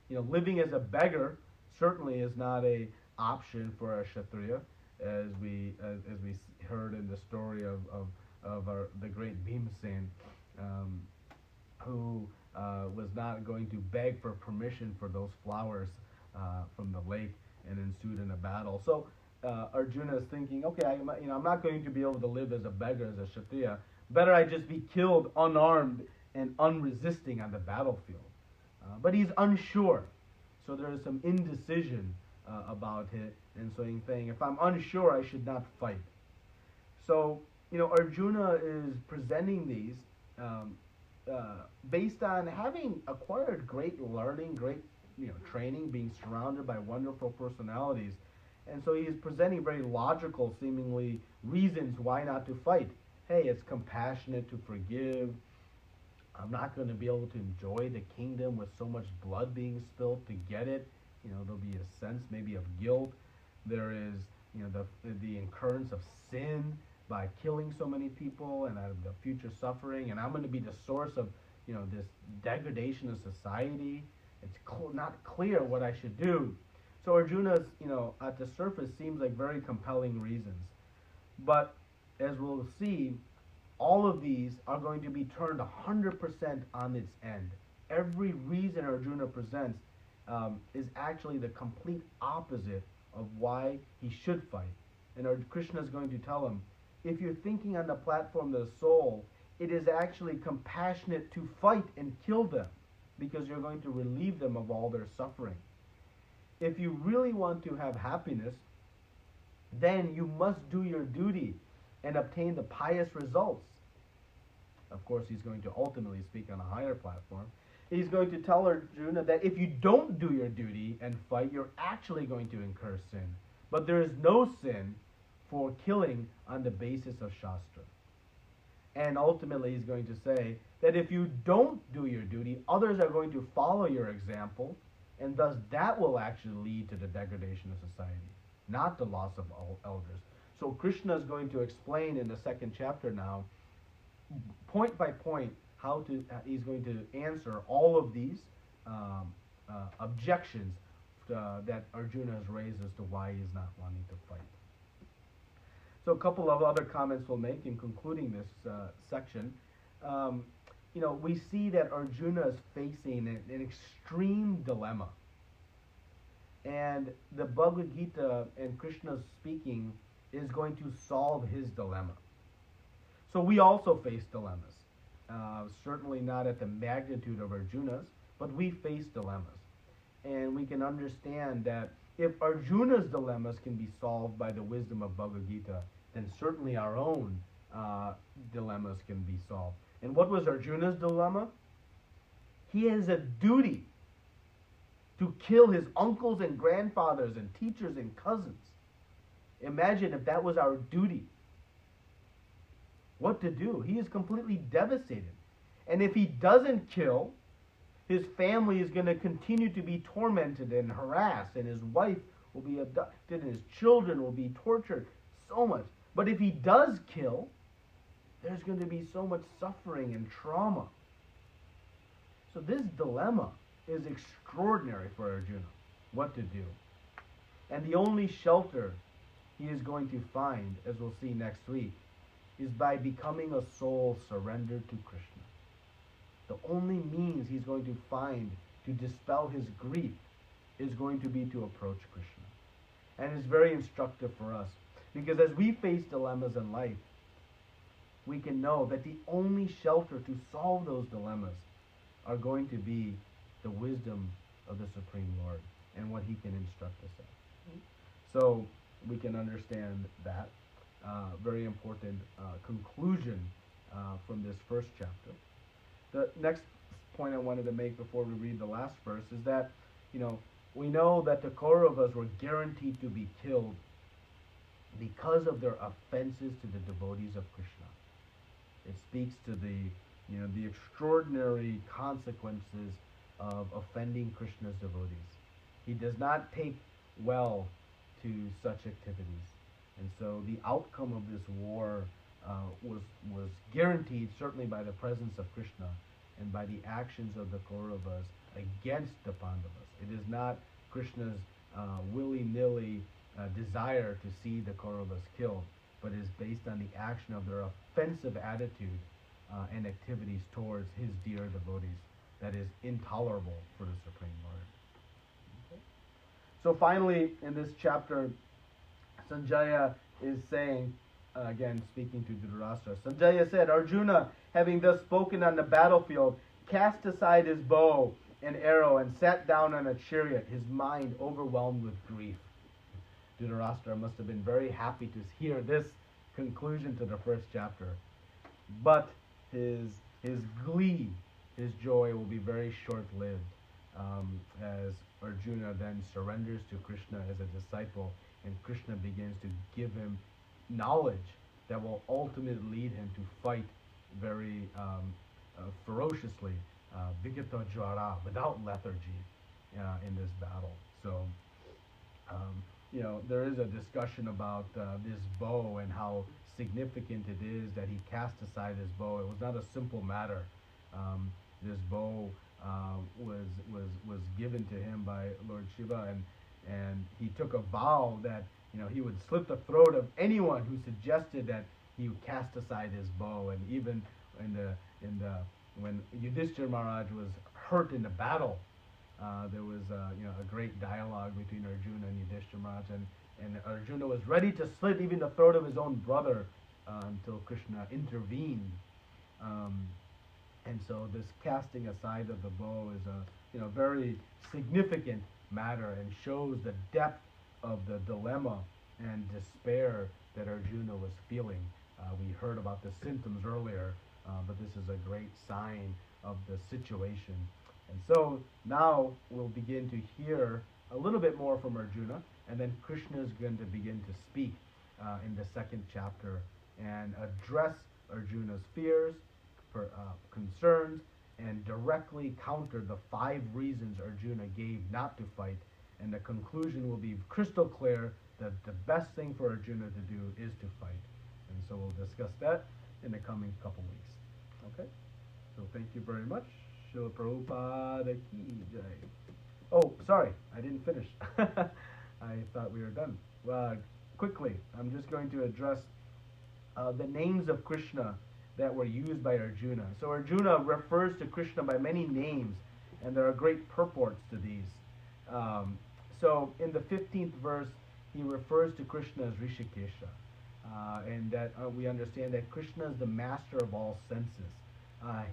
Living as a beggar certainly is not an option for a Kshatriya, as we heard in the story of the great Bhimsen, who was not going to beg for permission for those flowers from the lake, and ensued in a battle. So Arjuna is thinking, okay, I'm not going to be able to live as a beggar, as a Kshatriya. Better I just be killed unarmed and unresisting on the battlefield. But he's unsure. So there is some indecision about it. And so he's saying, if I'm unsure, I should not fight. So, Arjuna is presenting these based on having acquired great learning, great training, being surrounded by wonderful personalities. And so he's presenting very logical, seemingly, reasons why not to fight. Hey, it's compassionate to forgive. I'm not going to be able to enjoy the kingdom with so much blood being spilled to get it. There'll be a sense maybe of guilt. There is, the incurrence of sin by killing so many people, and the future suffering. And I'm going to be the source of, this degradation of society. It's not clear what I should do. So Arjuna's, at the surface seems like very compelling reasons. But as we'll see, all of these are going to be turned 100% on its end. Every reason Arjuna presents is actually the complete opposite of why he should fight. And Krishna is going to tell him, if you're thinking on the platform of the soul, it is actually compassionate to fight and kill them because you're going to relieve them of all their suffering. If you really want to have happiness, then you must do your duty and obtain the pious results. Of course, he's going to ultimately speak on a higher platform. He's going to tell Arjuna that if you don't do your duty and fight, you're actually going to incur sin. But there is no sin for killing on the basis of Shastra. And ultimately, he's going to say that if you don't do your duty, others are going to follow your example, and thus that will actually lead to the degradation of society, not the loss of all elders. So Krishna is going to explain in the second chapter now, point by point, how to. He's going to answer all of these objections that Arjuna has raised as to why he's not wanting to fight. So a couple of other comments we'll make in concluding this section. We see that Arjuna is facing an extreme dilemma. And the Bhagavad Gita and Krishna's speaking is going to solve his dilemma. So we also face dilemmas. Certainly not at the magnitude of Arjuna's, but we face dilemmas. And we can understand that if Arjuna's dilemmas can be solved by the wisdom of Bhagavad Gita, then certainly our own dilemmas can be solved. And what was Arjuna's dilemma? He has a duty to kill his uncles and grandfathers and teachers and cousins. Imagine if that was our duty. What to do? He is completely devastated. And if he doesn't kill, his family is going to continue to be tormented and harassed, and his wife will be abducted, and his children will be tortured so much. But if he does kill, there's going to be so much suffering and trauma. So this dilemma is extraordinary for Arjuna, what to do. And the only shelter he is going to find, as we'll see next week, is by becoming a soul surrendered to Krishna. The only means he's going to find to dispel his grief is going to be to approach Krishna. And it's very instructive for us, because as we face dilemmas in life, we can know that the only shelter to solve those dilemmas are going to be the wisdom of the Supreme Lord and what he can instruct us in. So we can understand that. Very important conclusion from this first chapter. The next point I wanted to make before we read the last verse is that, we know that the Kauravas were guaranteed to be killed because of their offenses to the devotees of Krishna. It speaks to the extraordinary consequences of offending Krishna's devotees. He does not take well to such activities. And so the outcome of this war was guaranteed certainly by the presence of Krishna and by the actions of the Kauravas against the Pandavas. It is not Krishna's willy-nilly desire to see the Kauravas killed, but is based on the action of their offensive attitude and activities towards his dear devotees that is intolerable for the Supreme Lord. Okay. So finally, in this chapter, Sanjaya is saying, again speaking to Dhritarashtra, Sanjaya said, Arjuna, having thus spoken on the battlefield, cast aside his bow and arrow and sat down on a chariot, his mind overwhelmed with grief. Dhritarashtra must have been very happy to hear this conclusion to the first chapter. But his glee, his joy will be very short-lived as Arjuna then surrenders to Krishna as a disciple, and Krishna begins to give him knowledge that will ultimately lead him to fight very ferociously, Vigata Jwara, without lethargy in this battle. So, there is a discussion about this bow and how significant it is that he cast aside his bow. It was not a simple matter. This bow was given to him by Lord Shiva, and he took a vow that he would slit the throat of anyone who suggested that he cast aside his bow, and even in the when Yudhishthira Maharaj was hurt in the battle, there was a great dialogue between Arjuna and Yudhishthira Maharaj, and Arjuna was ready to slit even the throat of his own brother until Krishna intervened. And so this casting aside of the bow is a very significant matter, and shows the depth of the dilemma and despair that Arjuna was feeling. We heard about the symptoms earlier, but this is a great sign of the situation. And so now we'll begin to hear a little bit more from Arjuna, and then Krishna is going to begin to speak in the second chapter and address Arjuna's fears, concerns, and directly counter the 5 reasons Arjuna gave not to fight. And the conclusion will be crystal clear that the best thing for Arjuna to do is to fight. And so we'll discuss that in the coming couple weeks. Okay? So thank you very much. Srila Prabhupada ki jai. Oh, sorry, I didn't finish. I thought we were done. Quickly, I'm just going to address the names of Krishna that were used by Arjuna. So Arjuna refers to Krishna by many names, and there are great purports to these. So in the 15th verse, he refers to Krishna as Rishikesha, and that we understand that Krishna is the master of all senses.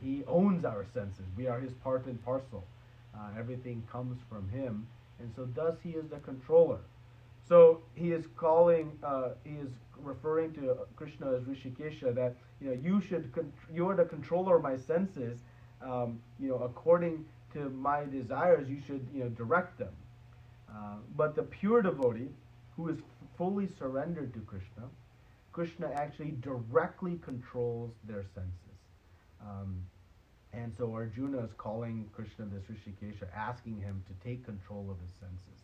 He owns our senses. We are his part and parcel. Everything comes from him, and so thus he is the controller. So he is referring to Krishna as Rishikesha, that you are the controller of my senses. According to my desires, you should direct them. But the pure devotee, who is fully surrendered to Krishna, Krishna actually directly controls their senses. And so Arjuna is calling Krishna this Rishikesha, asking him to take control of his senses.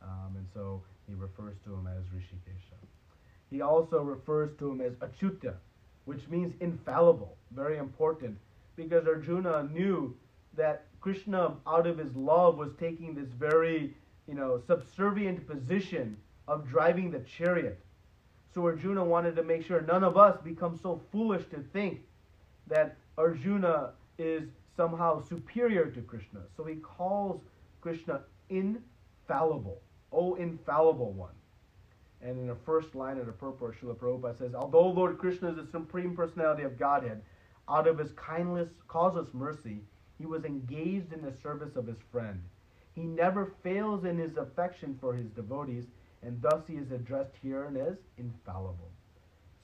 And so he refers to him as Rishikesha. He also refers to him as Achyuta, which means infallible. Very important, because Arjuna knew that Krishna, out of his love, was taking this very, subservient position of driving the chariot. So Arjuna wanted to make sure none of us become so foolish to think that Arjuna is somehow superior to Krishna. So he calls Krishna infallible, O infallible one. And in the first line of the purport, Srila Prabhupada says, although Lord Krishna is the Supreme Personality of Godhead, out of his kindness, causeless mercy, he was engaged in the service of his friend. He never fails in his affection for his devotees, and thus he is addressed herein as infallible.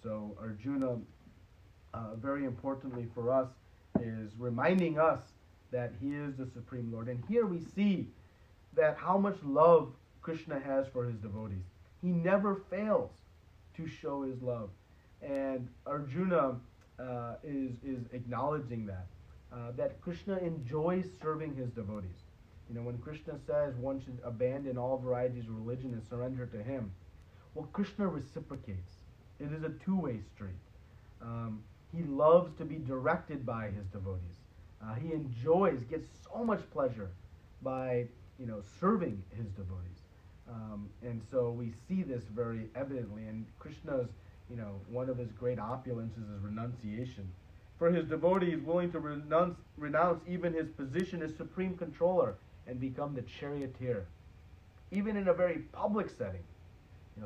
So Arjuna, very importantly for us, is reminding us that he is the Supreme Lord. And here we see that how much love Krishna has for his devotees. He never fails to show his love. And Arjuna is acknowledging that Krishna enjoys serving his devotees. When Krishna says one should abandon all varieties of religion and surrender to him, well, Krishna reciprocates. It is a two-way street. He loves to be directed by his devotees. He gets so much pleasure by, serving his devotees. And so we see this very evidently. And Krishna's, one of his great opulences is renunciation. For his devotees, willing to renounce even his position as supreme controller and become the charioteer. Even in a very public setting.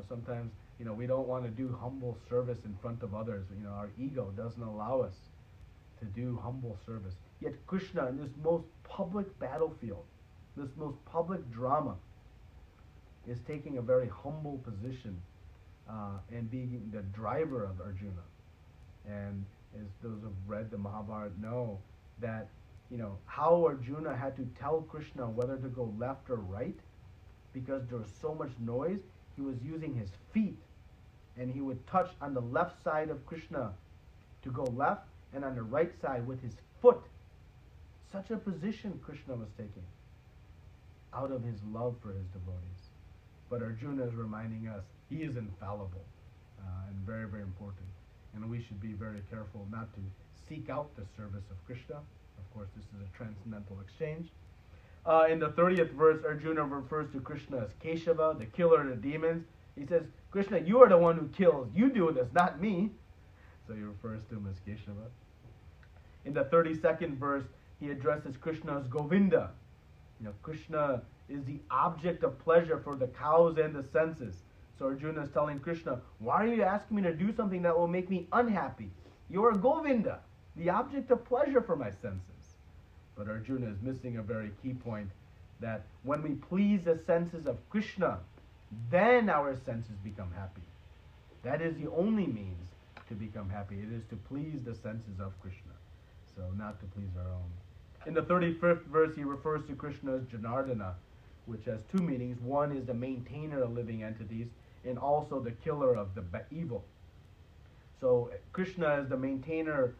Sometimes, we don't want to do humble service in front of others. Our ego doesn't allow us to do humble service. Yet Krishna, in this most public battlefield, this most public drama, is taking a very humble position and being the driver of Arjuna. And as those who have read the Mahabharata know that, how Arjuna had to tell Krishna whether to go left or right, because there was so much noise. He was using his feet, and he would touch on the left side of Krishna to go left, and on the right side with his foot. Such a position Krishna was taking out of his love for his devotees. But Arjuna is reminding us he is infallible and very, very important. And we should be very careful not to seek out the service of Krishna. Of course, this is a transcendental exchange. In the 30th verse, Arjuna refers to Krishna as Keshava, the killer of the demons. He says, Krishna, you are the one who kills. You do this, not me. So he refers to him as Keshava. In the 32nd verse, he addresses Krishna as Govinda. Krishna is the object of pleasure for the cows and the senses. So Arjuna is telling Krishna, why are you asking me to do something that will make me unhappy? You are Govinda, the object of pleasure for my senses. But Arjuna is missing a very key point, that when we please the senses of Krishna, then our senses become happy. That is the only means to become happy. It is to please the senses of Krishna, so not to please our own. In the 35th verse, he refers to Krishna as Janardana, which has two meanings. One is the maintainer of living entities, and also the killer of the evil. So Krishna is the maintainer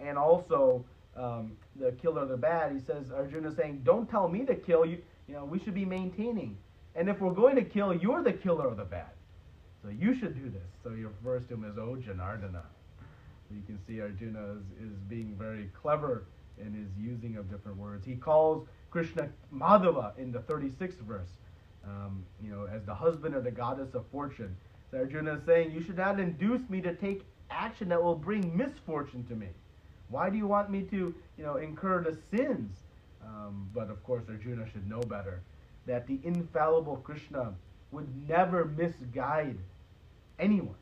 and also the killer of the bad. He says, Arjuna is saying, don't tell me to kill you. We should be maintaining. And if we're going to kill, you're the killer of the bad. So you should do this. So he refers to him as O Janardana. You can see Arjuna is being very clever in his using of different words. He calls Krishna Madhava in the 36th verse, as the husband of the goddess of fortune. So Arjuna is saying, you should not induce me to take action that will bring misfortune to me. Why do you want me to, incur the sins? But of course, Arjuna should know better, that the infallible Krishna would never misguide anyone.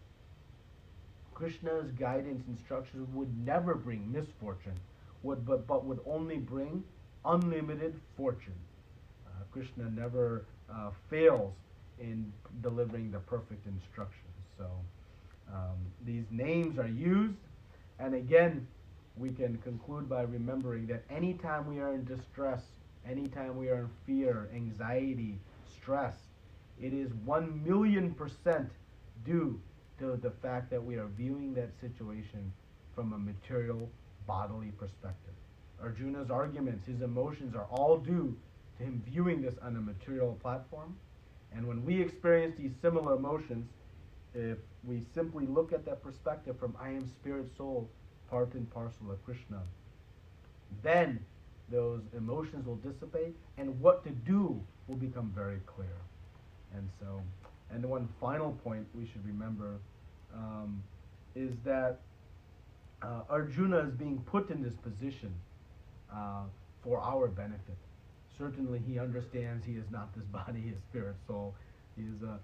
Krishna's guidance instructions would never bring misfortune, but would only bring unlimited fortune. Krishna never fails in delivering the perfect instructions. So these names are used, and again, we can conclude by remembering that anytime we are in distress, anytime we are in fear, anxiety, stress, it is 1,000,000% due to the fact that we are viewing that situation from a material, bodily perspective. Arjuna's arguments, his emotions are all due to him viewing this on a material platform. And when we experience these similar emotions, if we simply look at that perspective from I am spirit, soul, part and parcel of Krishna, then those emotions will dissipate and what to do will become very clear. And the one final point we should remember is that Arjuna is being put in this position for our benefit. Certainly he understands he is not this body, his spirit, soul. He is a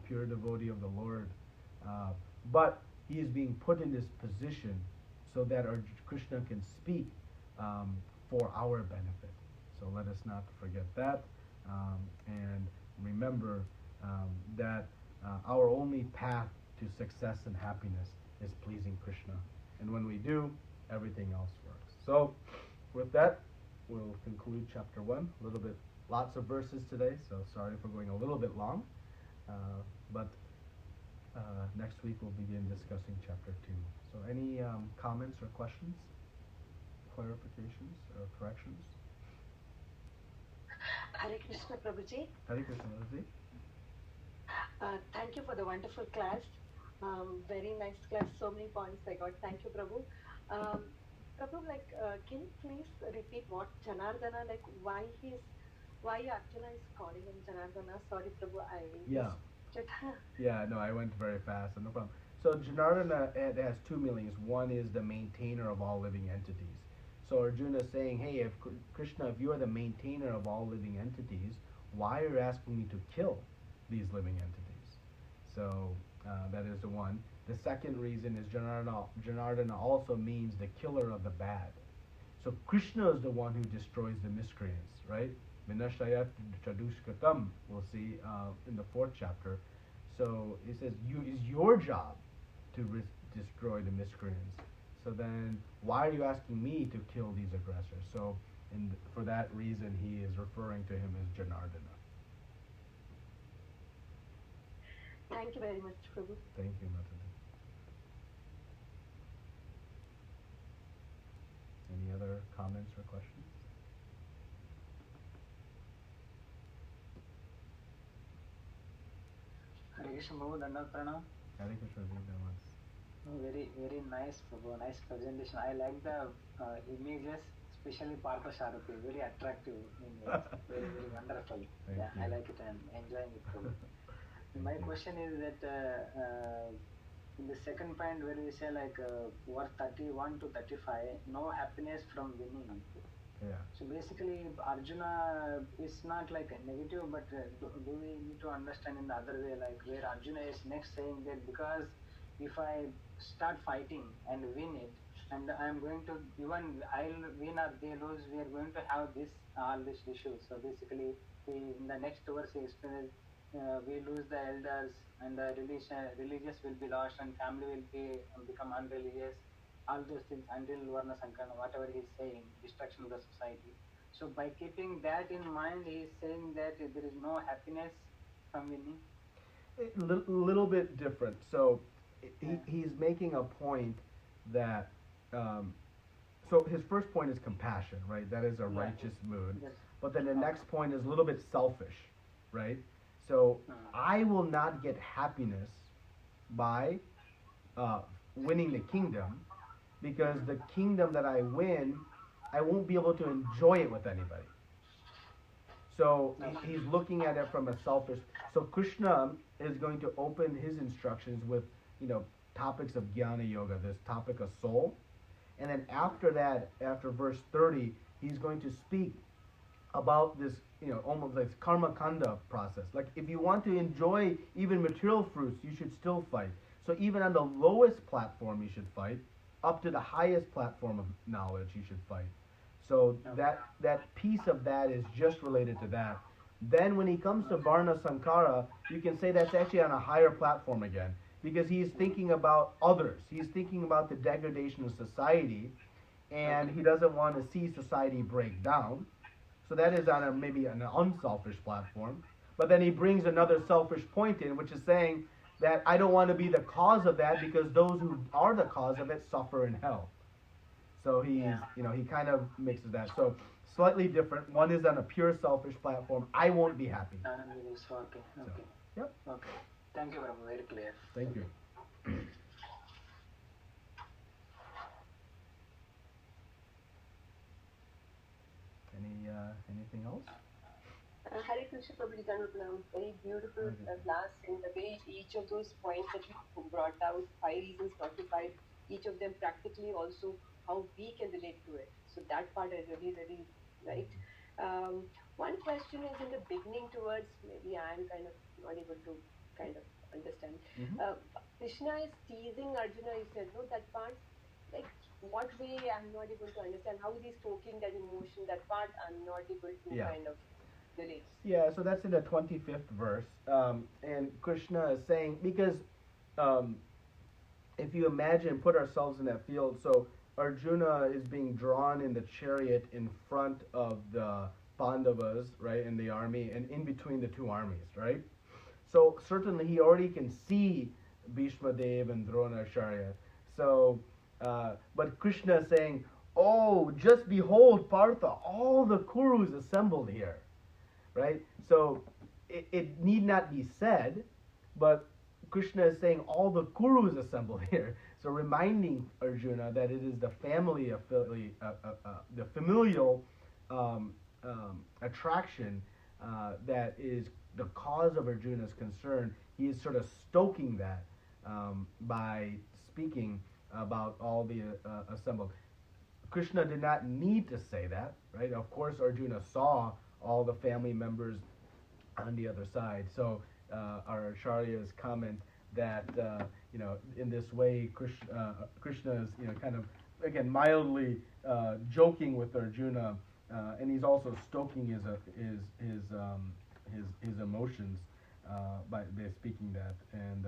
pure devotee of the Lord. But he is being put in this position so that Krishna can speak for our benefit. So let us not forget that, and remember that our only path to success and happiness is pleasing Krishna. And when we do, everything else works. So with that, we'll conclude chapter 1. Lots of verses today, so sorry for going a little bit long. But next week we'll begin discussing chapter 2. So any comments or questions, clarifications, or corrections? Hare Krishna, Prabhuji. Hare Krishna, Prabhuji. Thank you for the wonderful class. Very nice class. So many points I got. Thank you, Prabhu. Prabhu, can you please repeat what Janardana, why Arjuna is calling him Janardana? Sorry, Prabhu, Yeah, no, I went very fast, no problem. So Janardana, it has two meanings. One is the maintainer of all living entities. So Arjuna is saying, hey, if Krishna, if you are the maintainer of all living entities, why are you asking me to kill these living entities? So that is the one. The second reason is Janardana also means the killer of the bad. So Krishna is the one who destroys the miscreants, right? Vinashayat Chadushkatam, we'll see in the 4th chapter. So it says, it's your job to destroy the miscreants. So then, why are you asking me to kill these aggressors? So for that reason, he is referring to him as Janardana. Thank you very much, Prabhu. Thank you, Mataji. Any other comments or questions? Hare Krishna, Prabhu, Dandavad Pranam. Hare Krishna, Very, very nice, Prabhu. Nice presentation. I like the images, especially Partha Sharathi. Very attractive images. Very, very wonderful. Thank you. I like it and enjoying it, Prabhu. My question is that in the second point where we say like verse 31 to 35, no happiness from winning. Yeah. So basically, Arjuna is not like a negative, but do we need to understand in the other way, like where Arjuna is next saying that because if I start fighting and win it, and I'm going to, even I'll win or they lose, we are going to have this all these issues. So basically, in the next verse he explains, we lose the elders and the religious will be lost and family will become unreligious, all those things until Varna Sankana, whatever he is saying, destruction of the society. So by keeping that in mind, he is saying that there is no happiness from winning. A little bit different. So Yeah. he's making a point that so his first point is compassion, right? That is a Yeah. righteous mood. Yes. But then the next point is a little bit selfish, right? So I will not get happiness by winning the kingdom, because the kingdom that I win, I won't be able to enjoy it with anybody. So he's looking at it from a selfish. So Krishna is going to open his instructions with, topics of jnana yoga, this topic of soul, and then after that, after verse 30, he's going to speak about this, almost like karma kanda process. Like if you want to enjoy even material fruits, you should still fight. So even on the lowest platform, you should fight. Up to the highest platform of knowledge, you should fight. So that piece of that is just related to that. Then when he comes to Varna Sankara, you can say that's actually on a higher platform again, because he's thinking about others. He's thinking about the degradation of society, and he doesn't want to see society break down. So that is on maybe an unselfish platform. But then he brings another selfish point in, which is saying that I don't want to be the cause of that, because those who are the cause of it suffer in hell. So he kind of mixes that. So slightly different. One is on a pure selfish platform. I won't be happy. Okay. Yep. Okay. Thank you, Prabhu. Very clear. Thank you. Anything else? Hare Krishna Prabhu, very beautiful class, in the way each of those points that you brought out, 5 reasons not to fight, each of them practically also how we can relate to it. So that part I really, really liked. One question is in the beginning towards, maybe I'm kind of not able to kind of understand. Krishna is teasing Arjuna, you said, no, that part, like what way I'm not able to understand, how is he stoking that emotion, that part I'm not able to kind of relate. Yeah, so that's in the 25th verse. And Krishna is saying, because if you imagine, put ourselves in that field, so Arjuna is being drawn in the chariot in front of the Pandavas, right, in the army, and in between the two armies, right? So certainly he already can see Bhishma Dev and Dronacharya. So, but Krishna is saying, oh, just behold, Partha, all the Kurus assembled here, right? So it need not be said, but Krishna is saying all the Kurus assembled here. So reminding Arjuna that it is the family the familial attraction that is the cause of Arjuna's concern. He is sort of stoking that by speaking about all the assembled. Krishna did not need to say that, right? Of course, Arjuna saw all the family members on the other side. So our Acharya's comment that in this way Krishna is kind of again mildly joking with Arjuna, and he's also stoking his emotions by speaking that, and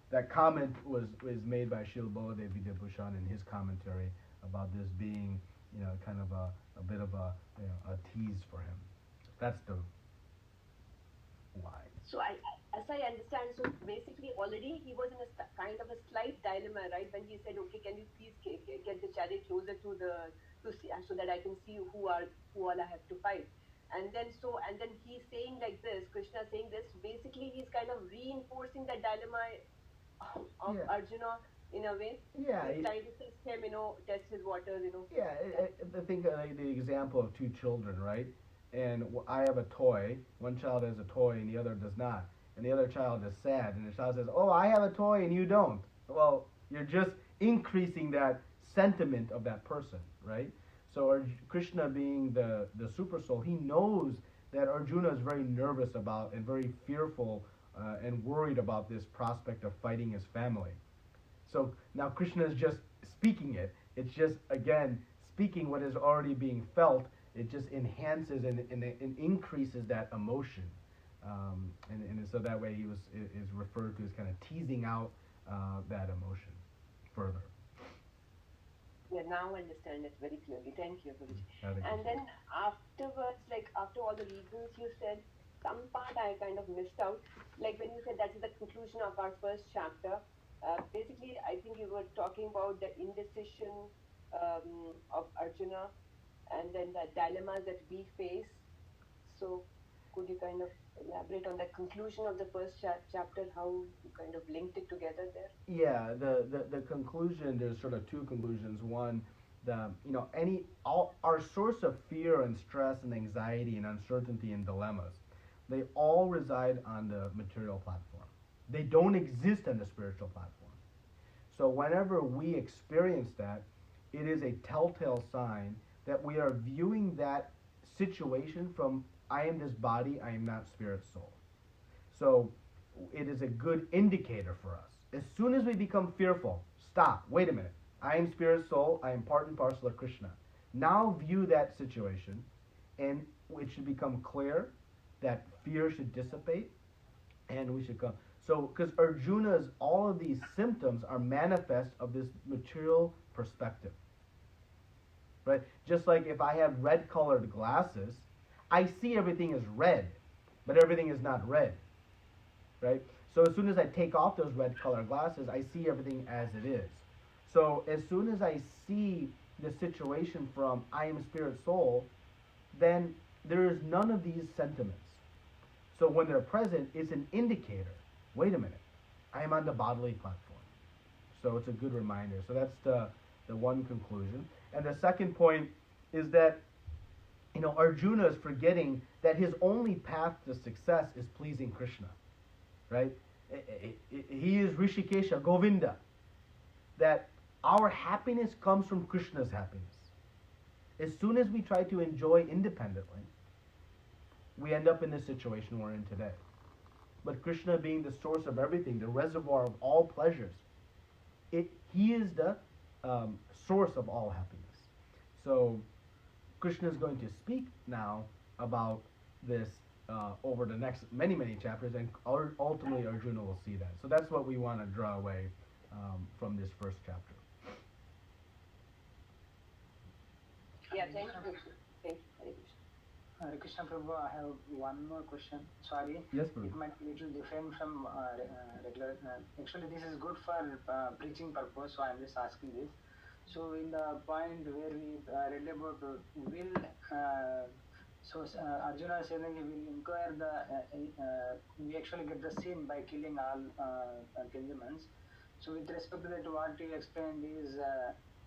that comment was made by Srila Baladev Vidyabhushan in his commentary about this being kind of a bit of a tease for him. That's the why. So as I understand, so basically already he was in a kind of a slight dilemma, right? When he said, okay, can you please get the chariot closer to see, so that I can see who all I have to fight. And then he's saying like this, Krishna saying this, basically he's kind of reinforcing that dilemma of Arjuna in a way. Yeah. He's trying to test him, test his waters, Yeah, I think the example of two children, right? And I have a toy, one child has a toy and the other does not. And the other child is sad, and the child says, oh, I have a toy and you don't. well, you're just increasing that sentiment of that person, right? So Krishna being the super soul, he knows that Arjuna is very nervous about and very fearful and worried about this prospect of fighting his family. So now Krishna is just speaking it. It's just, again, speaking what is already being felt. It just enhances and increases that emotion. And so that way is referred to as kind of teasing out that emotion further. Yeah, now I understand it very clearly. Thank you, Guruji. Hare And Krishna. then afterwards, like after all the reasons you said, some part I kind of missed out. Like when you said that's the conclusion of our first chapter. Basically, I think you were talking about the indecision of Arjuna and then the dilemmas that we face. So, could you kind of elaborate on the conclusion of the first chapter, how you kind of linked it together there? Yeah, the conclusion, there's sort of two conclusions. One, all our source of fear and stress and anxiety and uncertainty and dilemmas, they all reside on the material platform. They don't exist on the spiritual platform. So whenever we experience that, it is a telltale sign that we are viewing that situation from I am this body, I am not spirit soul. So it is a good indicator for us. As soon as we become fearful, stop, wait a minute. I am spirit soul, I am part and parcel of Krishna. Now view that situation, and it should become clear that fear should dissipate, and we should come. So, because Arjuna's, all of these symptoms are manifest of this material perspective. Right? Just like if I have red colored glasses, I see everything as red, but everything is not red. Right? So as soon as I take off those red colored glasses, I see everything as it is. So as soon as I see the situation from I am spirit soul, then there is none of these sentiments. So when they're present, it's an indicator. Wait a minute, I am on the bodily platform. So it's a good reminder. So that's the one conclusion. And the second point is that Arjuna is forgetting that his only path to success is pleasing Krishna. Right? He is Rishikesha, Govinda. That our happiness comes from Krishna's happiness. As soon as we try to enjoy independently, we end up in the situation we're in today. But Krishna being the source of everything, the reservoir of all pleasures, he is the source of all happiness. So Krishna is going to speak now about this over the next many, many chapters, and ultimately Arjuna will see that. So that's what we want to draw away from this first chapter. Yeah, thank you. Thank you. Hare Krishna Prabhu, I have one more question. Sorry, Yes, Prabhu. it might be a little different from regular. Actually, this is good for preaching purpose, so I'm just asking this. So, in the point where we read about will, Arjuna said that he will incur we actually get the sin by killing all Kenjamans. So, with respect to that, what you explained is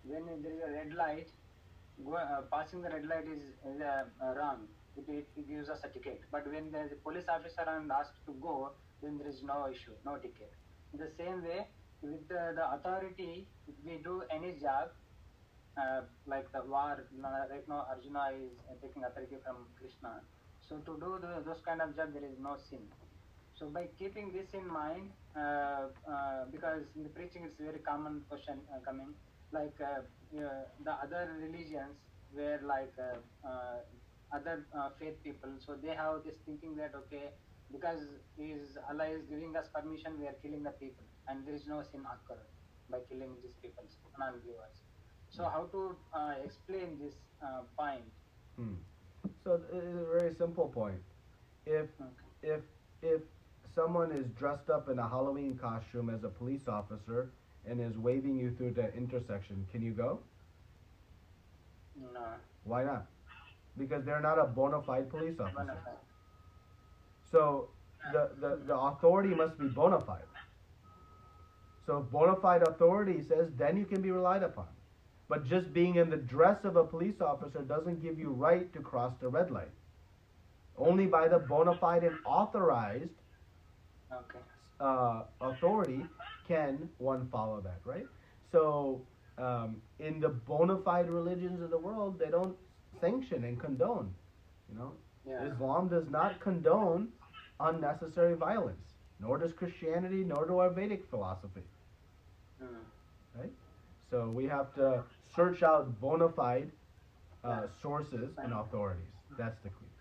when there is a red light, passing the red light is wrong. It gives us a ticket. But when there is a police officer and asked to go, then there is no issue, no ticket. In the same way, with the authority, if we do any job, like the war, right now Arjuna is taking authority from Krishna. So to do those kind of job, there is no sin. So by keeping this in mind, because in the preaching it's a very common question coming, like the other religions where like other faith people, so they have this thinking that okay, because Allah is giving us permission, we are killing the people, and there is no sin occur by killing these people, non-believers. So how to explain this point? So it is a very simple point. If someone is dressed up in a Halloween costume as a police officer and is waving you through the intersection, can you go? No. Why not? Because they're not a bona fide police officer. So the authority must be bona fide. So if bona fide authority says, then you can be relied upon. But just being in the dress of a police officer doesn't give you right to cross the red light. Only by the bona fide and authorized authority can one follow that, right? So, in the bona fide religions of the world, they don't sanction and condone. You know, Yeah. Islam does not condone unnecessary violence, nor does Christianity, nor do our Vedic philosophy, Mm. right? So we have to search out bona fide Yeah. sources and authorities. That's the key.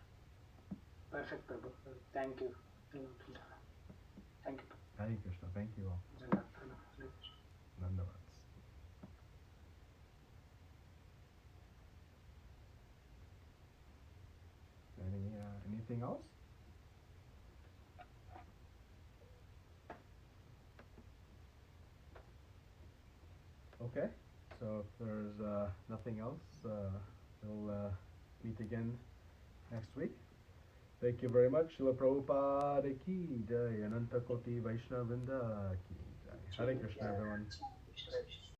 Perfect, Prabhu. Thank you. Thank you. Hare Krishna. Thank you all. Nandavats. Anything else? Okay. So if there's nothing else, we'll meet again next week. Thank you very much. Srila Prabhupada ki jai. Ananta Koti Vaishnavrinda ki jai. Hare Krishna, everyone.